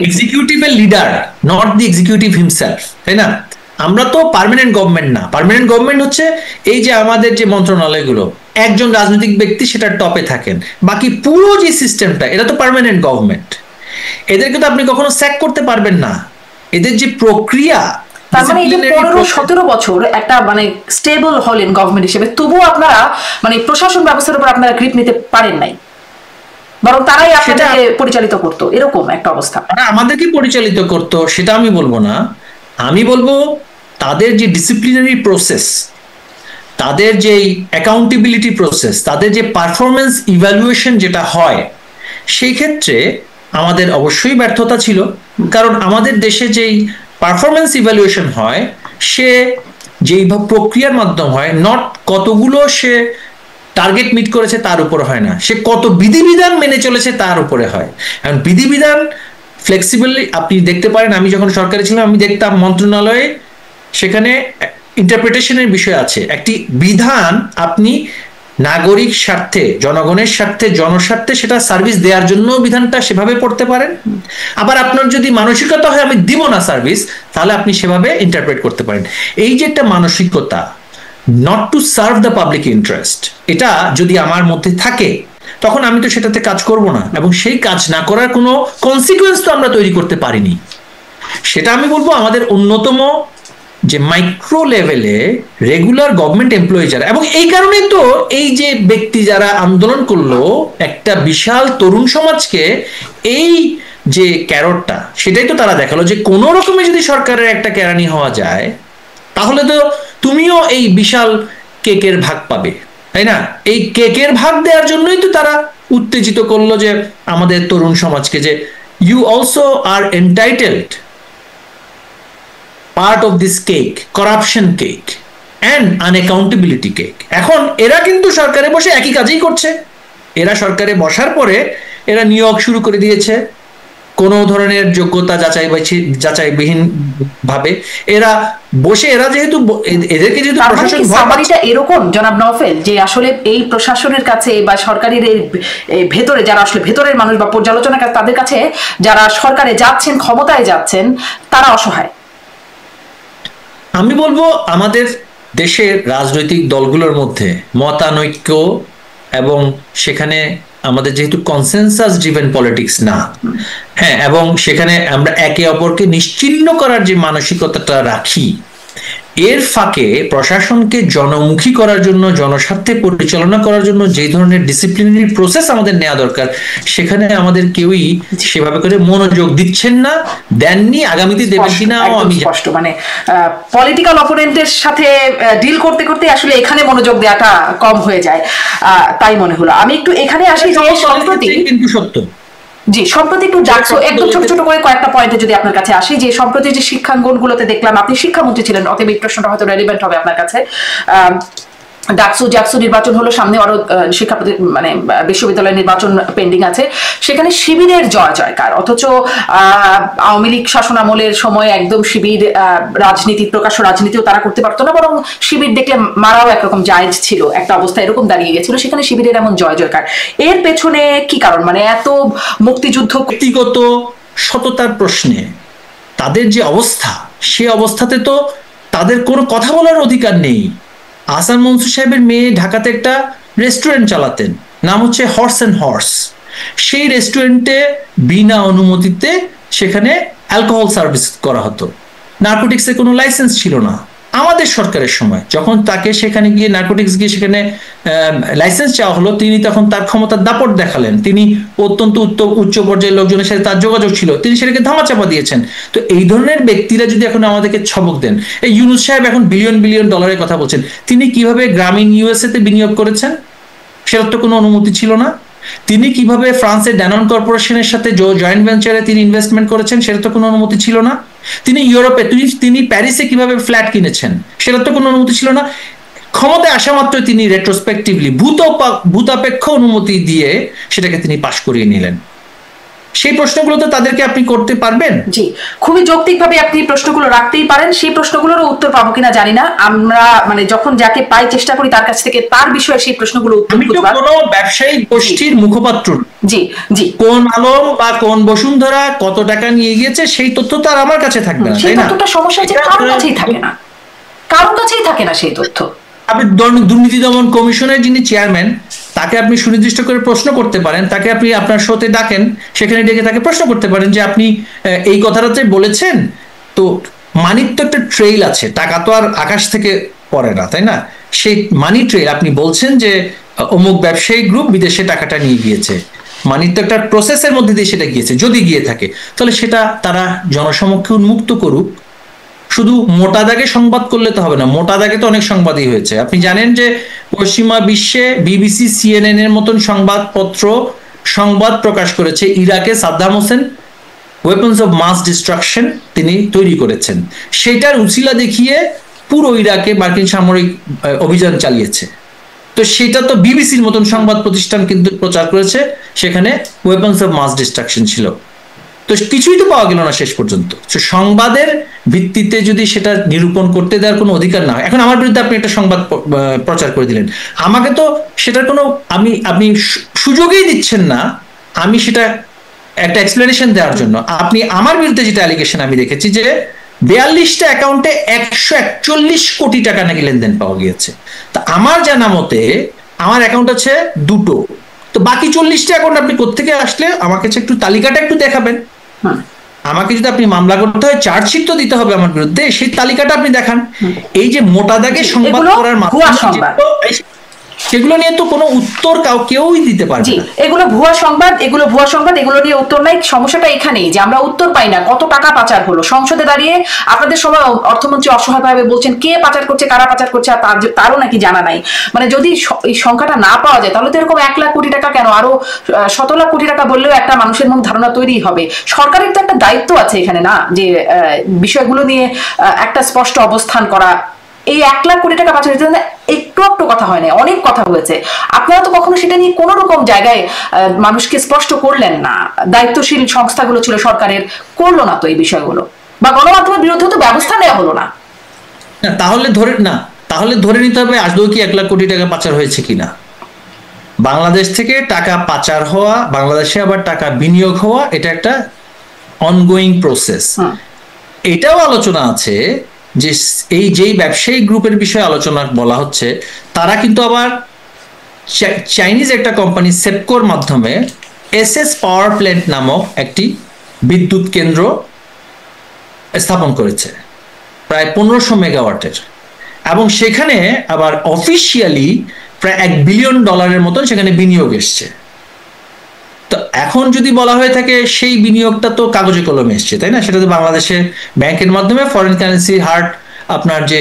এক্সিকিউটিভের leader, not the executive himself, তাই না? আমরা তো পার্মানেন্ট গভর্নমেন্ট না। পার্মানেন্ট গভর্নমেন্ট হচ্ছে এই যে আমাদের যে মন্ত্রণালয়গুলো, একজন রাজনৈতিক ব্যক্তি সেটার টপে থাকেন, বাকি পুরো যে সিস্টেমটা, এটা তো পার্মানেন্ট গভর্নমেন্ট। এদেরকে তো আপনি কখনো স্যাক করতে পারবেন না, এদের যে প্রক্রিয়া। তার মানে এই যে 15-17 বছর একটা মানে স্টেবল হলেন গভর্নমেন্ট হিসেবে, তবুও আপনারা মানে প্রশাসন ব্যবস্থার উপর আপনারা গ্রিপ নিতে পারেন নাই, বরং তারাই আপনাদেরকে পরিচালিত করতো, এরকম একটা অবস্থা। আমাদেরকে পরিচালিত করতো সেটা আমি বলবো না, আমি বলবো তাদের যে ডিসিপ্লিনারি প্রসেস, তাদের যে অ্যাকাউন্টেবিলিটি প্রসেস, তাদের যে পারফরমেন্স ইভ্যালুয়েশন যেটা হয়, সেই ক্ষেত্রে আমাদের অবশ্যই ব্যর্থতা ছিল। কারণ আমাদের দেশে যেই পারফরমেন্স ইভ্যালুয়েশন হয়, সে যেই প্রক্রিয়ার মাধ্যমে হয়, নট কতগুলো সে টার্গেট মিট করেছে তার উপর হয় না, সে কত বিধিবিধান মেনে চলেছে তার উপরে হয়। এখন বিধিবিধান ফ্লেক্সিবলি আপনি দেখতে পারেন, আমি যখন সরকারে ছিলাম আমি দেখতাম মন্ত্রণালয়ে সেখানে ইন্টারপ্রিটেশনের বিষয় আছে, একটি বিধান আপনি নাগরিক স্বার্থে, জনগণের স্বার্থে, জনস্বার্থে সেটা সার্ভিস দেওয়ার জন্য বিধানটা সেভাবে পড়তে পারেন। আবার আপনার যদি মানসিকতা হয় আমি দিব না সার্ভিস, তাহলে আপনি সেভাবে ইন্টারপ্রেট করতে পারেন। এই যে একটা মানসিকতা, not to serve the public interest, এটা যদি আমার মধ্যে থাকে তখন আমি তো সেটাতে কাজ করব না, এবং সেই কাজ না করার কোনো কনসিকুয়েন্স তো আমরা তৈরি করতে পারিনি। সেটা আমি বলবো আমাদের অন্যতম যে মাইক্রো লেভেলে রেগুলার গভর্নমেন্ট এমপ্লয়ি যারা, এবং এই কারণে তো এই যে ব্যক্তি যারা আন্দোলন করলো একটা বিশাল তরুণ সমাজকে এই যে ক্যারটটা, সেটাই তো তারা দেখালো যে কোনো রকমে যদি সরকারের একটা কেরানি হওয়া যায় তাহলে তো তুমিও এই বিশাল কেকের ভাগ পাবে, তাই না? এই কেকের ভাগ দেওয়ার জন্যই তো তারা উত্তেজিত করলো যে আমাদের তরুণ সমাজকে, যে you also are entitled part of this cake, corruption cake and unaccountability cake. এখন এরা কিন্তু সরকারে বসে একই কাজই করছে। এরা সরকারে বসার পরে এরা নিয়োগ শুরু করে দিয়েছে কোন ধরনের যোগ্যতা যাচাইবিহীন ভাবে। এরা বসে, এরা যেহেতু এদেরকে যেহেতু প্রশাসন, সামারিটা এরকম জনাব নওফেল, যে আসলে এই প্রশাসনের কাছে বা সরকারের ভেতরে যারা আসলে ভেতরের মানুষ বা পর্যালোচনা তাদের কাছে যারা সরকারে যাচ্ছেন, ক্ষমতায় যাচ্ছেন, তারা অসহায়। আমি বলবো আমাদের দেশের রাজনৈতিক দলগুলোর মধ্যে মতানৈক্য, এবং সেখানে আমাদের যেহেতু কনসেনসাস ড্রিভেন পলিটিক্স না, হ্যাঁ, এবং সেখানে আমরা একে অপরকে নিশ্চিহ্ন করার যে মানসিকতাটা রাখি, এর ফাঁকে প্রশাসনকে জনমুখী করার জন্য, জনস্বার্থে পরিচালনা করার জন্য যে ধরনের ডিসিপ্লিনারি প্রসেস আমাদের নেওয়া দরকার, সেখানে আমাদের কেউই সেভাবে করে মনোযোগ দিচ্ছেন না, দেননি, আগামীতে দেবেন কিনা আমি স্পষ্ট। মানে পলিটিক্যাল অপোনেন্টের সাথে ডিল করতে করতে আসলে এখানে মনোযোগ দেওয়াটা কম হয়ে যায়, তাই মনে হলো। আমি একটু এখানে আসি, সম্প্রতি কিন্তু সত্য, জি সম্প্রতি একটু ডাকসু একদম ছোট ছোট করে কয়েকটা পয়েন্টে যদি আপনার কাছে আসি, যে সম্প্রতি যে শিক্ষাঙ্গনগুলোতে দেখলাম, আপনি শিক্ষামন্ত্রী ছিলেন, অতএব এই প্রশ্নটা হয়তো রেলিভেন্ট হবে আপনার কাছে। জাকসু নির্বাচন হলো সামনে, আরো শিক্ষা মানে বিশ্ববিদ্যালয় নির্বাচন পেন্ডিং আছে, সেখানে শিবিরের জয় জয়কার, অথচ আওয়ামী লীগ শাসনামলের সময় একদম শিবির রাজনীতি, প্রকাশ্য রাজনীতিও তারা করতে পারতো না, বরং শিবির দেখলে মারাও একরকম জায়েজ ছিল, একটা অবস্থা এরকম দাঁড়িয়ে গেছিল, সেখানে শিবিরের এমন জয় জয়কার। এর পেছনে কি কারণ? মানে এত মুক্তিযুদ্ধ, ব্যক্তিগত সততার প্রশ্নে তাদের যে অবস্থা, সে অবস্থাতে তো তাদের কোনো কথা বলার অধিকার নেই। আহসান মনসুর সাহেবের মেয়ে ঢাকাতে একটা রেস্টুরেন্ট চালাতেন, নাম হচ্ছে হর্স অ্যান্ড হর্স। সেই রেস্টুরেন্টে বিনা অনুমতিতে সেখানে অ্যালকোহল সার্ভিস করা হতো, নার্কোটিক্সের কোনো লাইসেন্স ছিল না আমাদের সরকারের সময়। যখন তাকে সেখানে গিয়ে নার্কোটিক্স গিয়ে সেখানে লাইসেন্স চাওয়া হলো, তিনি তখন তার ক্ষমতার দাপট দেখালেন, তিনি অত্যন্ত উচ্চ পর্যায়ের লোকজনের সাথে তার যোগাযোগ ছিল, তিনি সেটাকে ধামাচাপা দিয়েছেন। তো এই ধরনের ব্যক্তিরা যদি এখন আমাদেরকে ছবক দেন, এই ইউনুস সাহেব এখন বিলিয়ন বিলিয়ন ডলারের কথা বলছেন, তিনি কিভাবে গ্রামীণ ইউএসএ তে বিনিয়োগ করেছেন সেটার তো কোনো অনুমতি ছিল না। তিনি কিভাবে ফ্রান্সের ড্যানন কর্পোরেশনের সাথে জয়েন্ট ভেঞ্চারে তিনি ইনভেস্টমেন্ট করেছেন সেটা তো কোনো অনুমতি ছিল না। তিনি ইউরোপে, তিনি প্যারিসে কিভাবে ফ্ল্যাট কিনেছেন সেটা তো কোনো অনুমতি ছিল না। ক্ষমতায় আসা মাত্রই তিনি রেট্রোস্পেক্টিভলি ভূতাপেক্ষ অনুমতি দিয়ে সেটাকে তিনি পাশ করিয়ে নিলেন। সেই প্রশ্নগুলো তো তাদেরকে আপনি করতে পারবেন। জি, খুবই যৌক্তিকভাবে আপনি প্রশ্নগুলো রাখতেই পারেন, সেই প্রশ্নগুলোরও উত্তর পাবো কিনা জানি না। আমরা মানে যখন যাকে পাই চেষ্টা করি তার কাছ থেকে তার বিষয়ে সেই প্রশ্নগুলো উত্তর খুঁজবার। কোনো ব্যবসায়িক গোষ্ঠীর মুখপাত্র, জি জি, কোন আলম বা কোন বসুন্ধরা কত টাকা নিয়ে গিয়েছে সেই তথ্য তো আর আমার কাছে থাকবে না, সেই তথ্যটা সমস্যা হচ্ছে কারোর কাছেই থাকে না, কারোর কাছেই থাকে না সেই তথ্য। আপনি দুর্নীতি দমন কমিশনের যিনি চেয়ারম্যান, তাকে আপনি সুনির্দিষ্ট করে প্রশ্ন করতে পারেন, তাকে আপনি আপনার শোতে ডাকেন, সেখানে ডেকে তাকে প্রশ্ন করতে পারেন যে আপনি এই কথাটাতে বলেছেন তো, মানির তো একটা ট্রেইল আছে, টাকা তো আর আকাশ থেকে পড়ে না, তাই না? সেই মানি ট্রেইল আপনি বলছেন যে অমুক ব্যবসায়ী গ্রুপ বিদেশে টাকাটা নিয়ে গিয়েছে, মানির তো একটা প্রসেসের মধ্যে দিয়ে সেটা গিয়েছে, যদি গিয়ে থাকে তাহলে সেটা তারা জনসমক্ষে উন্মুক্ত করুক। শুধু মোটা দাগে সংবাদ করলে তো হবে না, মোটা দাগে তো অনেক সংবাদই হয়েছে। আপনি জানেন যে পশ্চিমা বিশ্বে বিবিসি, সিএনএন এর মতন সংবাদপত্র সংবাদ প্রকাশ করেছে ইরাকে Saddam Hussein weapons of mass destruction তিনি তৈরি করেছেন, সেটার উছিলা দেখিয়ে পুরো ইরাকে মার্কিন সামরিক অভিযান চালিয়েছে। তো সেটা তো বিবিসির মতন সংবাদ প্রতিষ্ঠান কিন্তু প্রচার করেছে, সেখানে ওয়েপন্স অফ মাস ডিস্ট্রাকশন ছিল। তো কিছুই তো পাওয়া গেল না শেষ পর্যন্ত। সংবাদের ভিত্তিতে যদি সেটা নিরূপণ করতে দেওয়ার কোনো অধিকার না হয়, এখন আমার বিরুদ্ধে আপনি একটা সংবাদ প্রচার করে দিলেন, আমাকে তো সেটার কোনো আপনি সুযোগই দিচ্ছেন না আমি সেটা একটা এক্সপ্লেনেশন দেওয়ার জন্য। আপনি আমার বিরুদ্ধে যেটা অ্যালিগেশন আমি দেখেছি যে 42টা অ্যাকাউন্টে 141 কোটি টাকা নাকি লেনদেন পাওয়া গিয়েছে। তা আমার জানা মতে আমার অ্যাকাউন্ট আছে 2টো, তো বাকি 40টা অ্যাকাউন্ট আপনি কোত্থেকে আসলে আমাকে একটু তালিকাটা একটু দেখাবেন। আমাকে যদি আপনি মামলা করতে হয়, চার্জশিট তো দিতে হবে আমার বিরুদ্ধে, সেই তালিকাটা আপনি দেখান। এই যে মোটা দাগে সংবাদ করার মাধ্যমে সেগুলো নিয়ে তো কোনো উত্তর কেউই দিতে পারবে না। এগুলো ভুয়া সংবাদ, এগুলো নিয়ে উত্তর নাই। সমস্যাটা এখানেই যে আমরা উত্তর পাই না কত টাকা পাচার হলো। সংসদে দাঁড়িয়ে আপনাদের সময় অর্থমন্ত্রী অসহায়ভাবে বলছেন কে পাচার করছে, কারা পাচার করছে, আর তারও নাকি জানা নাই। মানে যদি এই সংখ্যাটা না পাওয়া যায় তাহলে তো এরকম 1 লাখ কোটি টাকা কেন, আরো 100 লাখ কোটি টাকা বললেও একটা মানুষের মধ্যে ধারণা তৈরি হবে। সরকারের তো একটা দায়িত্ব আছে এখানে না, যে বিষয়গুলো নিয়ে একটা স্পষ্ট অবস্থান করা। এই 1 লাখ কোটি টাকা পাচার একটু কথা হয় না, অনেক কথা হয়েছে। আপনারা তো কখনো সেটা নিয়ে কোন রকম জায়গায় মানুষকে স্পষ্ট করলেন না। দায়িত্বশীল সংস্থাগুলো ছিল সরকারের, করলো না তো এই বিষয়গুলো, বা গণমাধ্যমের বিরুদ্ধে তো ব্যবস্থা নেওয়া হলো না। তাহলে ধরে নিতে হবে আদৌ কি 1 লাখ কোটি টাকা পাচার হয়েছে কিনা। বাংলাদেশ থেকে টাকা পাচার হওয়া, বাংলাদেশে আবার টাকা বিনিয়োগ হওয়া, এটা একটা অনগোয়িং প্রসেস। এটাও আলোচনা আছে যে এই যেই ব্যবসায়িক গ্রুপের বিষয়ে আলোচনা বলা হচ্ছে, তারা কিন্তু আবার চাইনিজ একটা কোম্পানি সেপকোর মাধ্যমে এসএস পাওয়ার প্ল্যান্ট নামক একটি বিদ্যুৎ কেন্দ্র স্থাপন করেছে, প্রায় 1500 মেগাওয়াটের, এবং সেখানে আবার অফিসিয়ালি প্রায় $1 বিলিয়ন মতন সেখানে বিনিয়োগ এসছে। তো এখন যদি বলা হয়ে থাকে সেই বিনিয়োগটা তো কাগজে কলমে এসছে, তাই না? সেটা তো বাংলাদেশে ব্যাংকের মাধ্যমে ফরেন কারেন্সি আপনার যে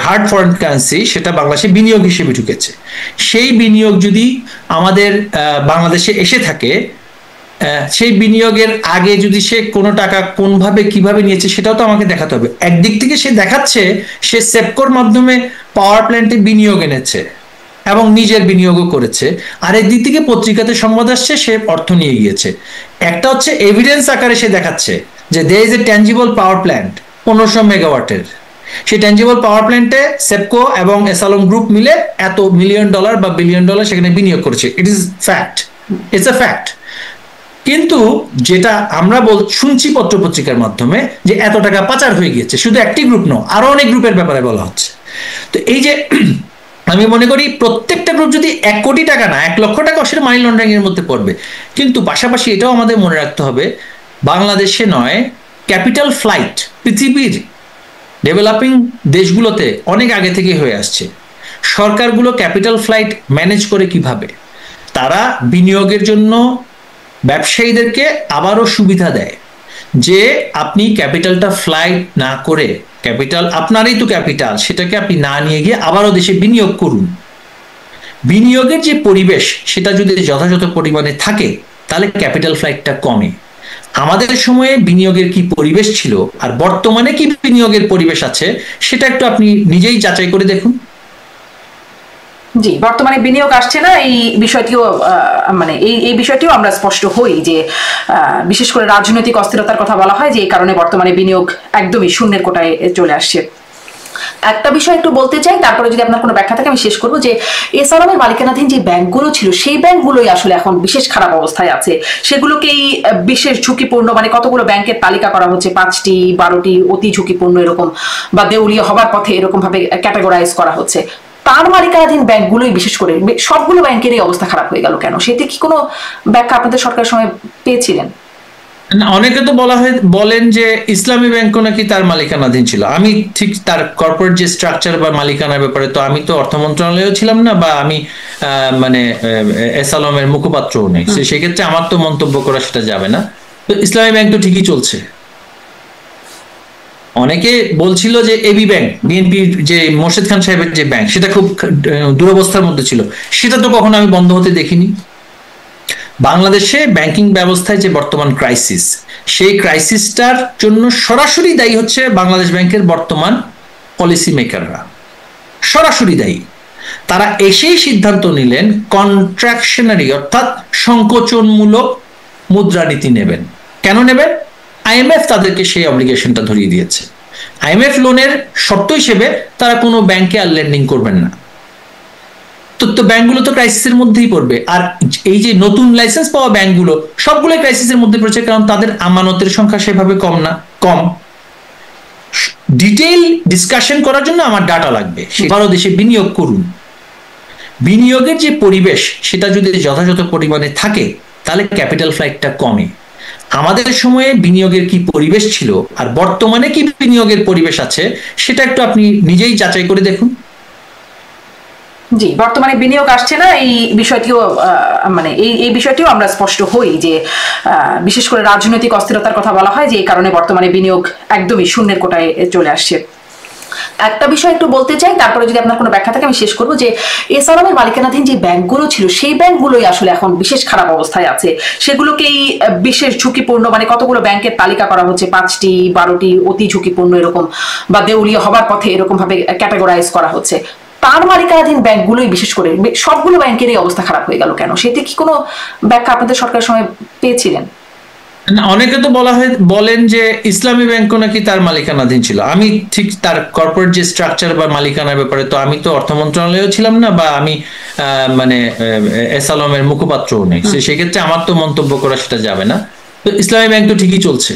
হার্ড ফরেন কারেন্সি সেটা বাংলাদেশে বিনিয়োগ হিসেবে ঢুকেছে। সেই বিনিয়োগ যদি আমাদের বাংলাদেশে এসে থাকে, সেই বিনিয়োগের আগে যদি সে কোনো টাকা কোনভাবে কিভাবে নিয়েছে সেটাও তো আমাকে দেখাতে হবে। একদিক থেকে সে দেখাচ্ছে সে সেপকোর মাধ্যমে পাওয়ার প্ল্যান্টে বিনিয়োগ এনেছে এবং নিজের বিনিয়োগও করেছে, আর একদিক থেকে পত্রিকাতে সংবাদ আসছে সে অর্থ নিয়ে গিয়েছে। একটা হচ্ছে এভিডেন্স আকারে সে দেখাচ্ছে যে there is a tangible power plant 1500 মেগাওয়াটের, সেই ট্যাঞ্জিবল পাওয়ার প্ল্যান্টে সেপকো এবং এসালম গ্রুপ মিলে এত $1 মিলিয়ন বা $1 বিলিয়ন সেখানে বিনিয়োগ করেছে। It is fact, it's a fact. কিন্তু যেটা আমরা শুনছি পত্রপত্রিকার মাধ্যমে যে এত টাকা পাচার হয়ে গিয়েছে, শুধু একটি গ্রুপ নয়, আরো অনেক গ্রুপের ব্যাপারে বলা হচ্ছে। তো এই যে আমি মনে করি প্রত্যেকটা গ্রুপ যদি 1 কোটি টাকা না 1 লক্ষ টাকা সেটা মানি লন্ডারিং এর মধ্যে পড়বে। কিন্তু পাশাপাশি এটাও আমাদের মনে রাখতে হবে, বাংলাদেশে নয়, ক্যাপিটাল ফ্লাইট পৃথিবীর ডেভেলপিং দেশগুলোতে অনেক আগে থেকে হয়ে আসছে। সরকারগুলো ক্যাপিটাল ফ্লাইট ম্যানেজ করে কিভাবে? তারা বিনিয়োগের জন্য ব্যবসায়ীদেরকে আবারও সুবিধা দেয় যে আপনি ক্যাপিটালটা ফ্লাইট না করে, ক্যাপিটাল আপনারই তো ক্যাপিটাল, সেটাকে আপনি না নিয়ে গিয়ে আবারও দেশে বিনিয়োগ করুন। বিনিয়োগের যে পরিবেশ সেটা যদি যথাযথ পরিমাণে থাকে তাহলে ক্যাপিটাল ফ্লাইটটা কমে। আমাদের সময়ে বিনিয়োগের কি পরিবেশ ছিল আর বর্তমানে কি বিনিয়োগের পরিবেশ আছে সেটা একটু আপনি নিজেই যাচাই করে দেখুন। জি, বর্তমানে বিনিয়োগ আসছে না, এই বিষয়টিও মানে এই বিষয়টিও আমরা স্পষ্ট হই যে বিশেষ করে রাজনৈতিক অস্থিরতার কথা বলা হয় যে এই কারণে বর্তমানে বিনিয়োগ একদমই শূন্যের কোটায় চলে আসছে। একটা বিষয় একটু বলতে চাই, তারপরে যদি আপনার কোনো ব্যাখ্যা থাকে আমি শেষ করবো, যে এসআরএমের মালিকানাধীন যে ব্যাংকগুলো ছিল সেই ব্যাংকগুলোই আসলে এখন বিশেষ খারাপ অবস্থায় আছে। সেগুলোকেই বিশেষ ঝুঁকিপূর্ণ, মানে কতগুলো ব্যাংকের তালিকা করা হচ্ছে, 5টি 12টি অতি ঝুঁকিপূর্ণ এরকম, বা দেউলিয়া হবার পথে এরকম ভাবে ক্যাটাগরাইজ করা হচ্ছে। তার মালিকানাধীন ব্যাংকগুলোই বিশেষ করে সবগুলো ব্যাংকেরই অবস্থা খারাপ হয়ে গেল কেন? সেটি কি কোনো ব্যাখ্যা আপনাদের সরকারের সময় পেয়েছিলেন? অনেকে তো বলেন যে ইসলামী ব্যাংকও নাকি তার মালিকানাধীন ছিল। আমি ঠিক তার কর্পোরেট যে স্ট্রাকচার বা মালিকানার ব্যাপারে তো আমি তো অর্থ মন্ত্রণালয়েও ছিলাম না, বা আমি মানে এসআলমের মুখপাত্রও নেই, সেক্ষেত্রে আমার তো মন্তব্য করা সেটা যাবে না। তো ইসলামী ব্যাংক তো ঠিকই চলছে। অনেকে বলছিল যে এবি ব্যাংক, বিএনপি যে মোর্শেদ খান সাহেবের যে ব্যাংক, সেটা খুব দুরবস্থার মধ্যে ছিল, সেটা তো কখনো আমি বন্ধ হতে দেখিনি। বাংলাদেশে ব্যাংকিং ব্যবস্থায় যে বর্তমান ক্রাইসিস, সেই ক্রাইসিসটার জন্য সরাসরি দায়ী হচ্ছে বাংলাদেশ ব্যাংকের বর্তমান পলিসি মেকাররা, সরাসরি দায়ী। তারা এসেই সিদ্ধান্ত নিলেন কন্ট্রাকশনারি অর্থাৎ সংকোচনমূলক মুদ্রানীতি নেবেন। কেন নেবেন? আইএমএফ তাদেরকে সেই অব্লিগেশনটা ধরিয়ে দিয়েছে। আইএমএফ লোনের শর্ত হিসেবে তারা কোনো ব্যাংকে আর লেন্ডিং করবেন না। তো ব্যাংকগুলো তো ক্রাইসিসের মধ্যেই পড়বে। আর এই যে নতুন লাইসেন্স পাওয়া ব্যাংকগুলো সবগুলোই ক্রাইসিসের মধ্যে পড়েছে, কারণ তাদের আমানতের সংখ্যা সেভাবে কম। ডিটেইল ডিসকাশন করার জন্য আমার ডাটা লাগবে। ভালো দেশে বিনিয়োগ করুন, বিনিয়োগের যে পরিবেশ সেটা যদি যথাযথ পরিমাণে থাকে তাহলে ক্যাপিটাল ফ্লাইটটা কমে। আমাদের সময়ে বিনিয়োগের কি পরিবেশ ছিল আর বর্তমানে কি বিনিয়োগের পরিবেশ আছে সেটা একটু আপনি নিজেই যাচাই করে দেখুন। জি, বর্তমানে বিনিয়োগ আসছে না, এই বিষয়টিও মানে এই বিষয়টিও আমরা স্পষ্ট হই যে বিশেষ করে রাজনৈতিক অস্থিরতার কথা বলা হয় যে এই কারণে বর্তমানে বিনিয়োগ একদমই শূন্যের কোটায় চলে আসছে। একটা বিষয় একটু বলতে চাই, তারপরে যদি আপনার কোনো ব্যাখ্যা থাকে আমি শেষ করবো। যে এসআরএমের মালিকানাধীন যে ব্যাংকগুলো ছিল সেই ব্যাংকগুলোই আসলে এখন বিশেষ খারাপ অবস্থায় আছে। সেগুলোকেই বিশেষ ঝুঁকিপূর্ণ, মানে কতগুলো ব্যাংকের তালিকা করা হচ্ছে, 5টি 12টি অতি ঝুঁকিপূর্ণ এরকম বা দেউলিয়া হবার পথে এরকম ভাবে ক্যাটাগরাইজ করা হচ্ছে। তার মালিকানাধীন ব্যাংকগুলোই বিশেষ করে সবগুলো ব্যাংকেরই অবস্থা খারাপ হয়ে গেল কেন? সেটি কি কোনো ব্যাখ্যা আপনাদের সরকারের সময় পেয়েছিলেন? অনেকে তো বলেন যে ইসলামী ব্যাংকও নাকি তার মালিকানাধীন ছিল। আমি ঠিক তার কর্পোরেট যে স্ট্রাকচার বা মালিকানার ব্যাপারে তো আমি তো অর্থ মন্ত্রণালয়েও ছিলাম না, বা আমি মানে এসআলমের মুখপাত্রও নেই, সেক্ষেত্রে আমার তো মন্তব্য করা সেটা যাবে না। তো ইসলামী ব্যাংক তো ঠিকই চলছে।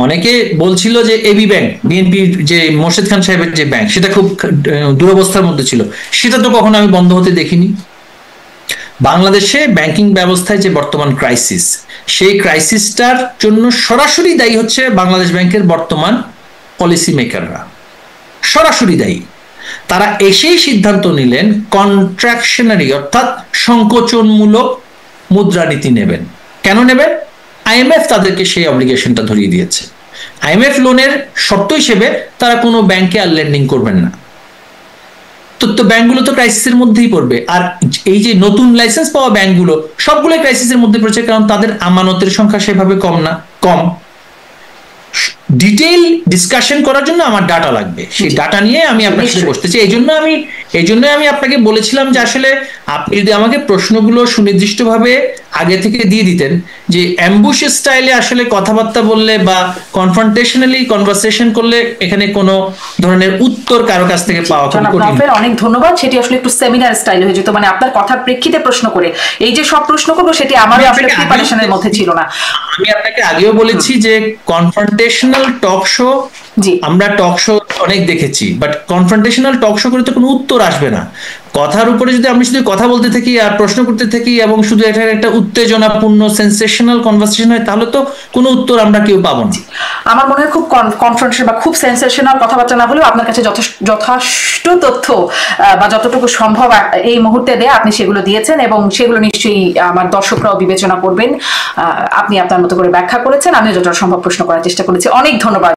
অনেকে বলছিল যে এবি ব্যাংক, বিএনপির যে মোর্শেদ খান সাহেবের যে ব্যাংক, সেটা খুব দুরবস্থার মধ্যে ছিল, সেটা তো কখনো আমি বন্ধ হতে দেখিনি। বাংলাদেশে ব্যাংকিং ব্যবস্থায় যে বর্তমান ক্রাইসিস, সেই ক্রাইসিসটার জন্য সরাসরি দায়ী হচ্ছে বাংলাদেশ ব্যাংকের বর্তমান পলিসি মেকাররা, সরাসরি দায়ী। তারা এসেই সিদ্ধান্ত নিলেন কন্ট্রাকশনারি অর্থাৎ সংকোচনমূলক মুদ্রানীতি নেবেন। কেন নেবেন? আইএমএফ তাদেরকে সেই অব্লিগেশনটা ধরিয়ে দিয়েছে। আইএমএফ লোনের শর্ত হিসেবে তারা কোনো ব্যাংকে আর লেন্ডিং করবেন না। তো ব্যাংকগুলো তো ক্রাইসিসের মধ্যেই পড়বে। আর এই যে নতুন লাইসেন্স পাওয়া ব্যাংকগুলো সবগুলোই ক্রাইসিসের মধ্যে পড়েছে, কারণ তাদের আমানতের সংখ্যা সেভাবে কম। ডিটেইল ডিসকাশন করার জন্য আমার ডাটা লাগবে, সেই ডাটা নিয়ে আমি আপনার সাথে বসতে চাই। এই জন্য আমি আপনাকে বলেছিলাম যে আসলে আপনি যদি আমাকে প্রশ্নগুলো সুনির্দিষ্টভাবে আগে থেকে দিয়ে দিতেন, যে অ্যাম্বুশ স্টাইলে আসলে কথাবার্তা বললে বা কনফ্রন্টেশনালি কনভারসেশন করলে এখানে কোনো ধরনের উত্তর কারো কাছ থেকে পাওয়া খুব কঠিন। অনেক ধন্যবাদ। সেটি আসলে একটু সেমিনার স্টাইল হয়ে যেত, মানে আপনার কথার প্রেক্ষিতে প্রশ্ন করে এই যে সব প্রশ্ন করবো সেটি আমারও আসলে প্রিপারেশনের মধ্যে ছিল না। আমি আপনাকে আগেও বলেছি যে কনফ্রন্টেশনাল টক শো, আমরা টক শো অনেক দেখেছি, বাট কনফ্রন্টেশনাল টক শো করে তো কোনো উত্তর আসবে না। কথার উপরে যদি আমি শুধু কথা বলতে থাকি আর প্রশ্ন করতে থাকি এবং শুধু এটার একটা উত্তেজনাপূর্ণ সেন্সেশনাল কনভারসেশন হয়, তাহলে তো কোনো উত্তর আমরা কেউ পাবো না। আমার মনে হয় খুব কনফ্রন্টেশন বা খুব সেন্সেশনাল কথাবার্তা না হলেও আপনার কাছে যথেষ্ট তথ্য বা যতটুকু সম্ভব এই মুহূর্তে দেয়া আপনি সেগুলো দিয়েছেন, এবং সেগুলো নিশ্চয়ই আমার দর্শকরাও বিবেচনা করবেন। আপনি আপনার মতো করে ব্যাখ্যা করেছেন, আমিও যতটা সম্ভব প্রশ্ন করার চেষ্টা করেছি। অনেক ধন্যবাদ।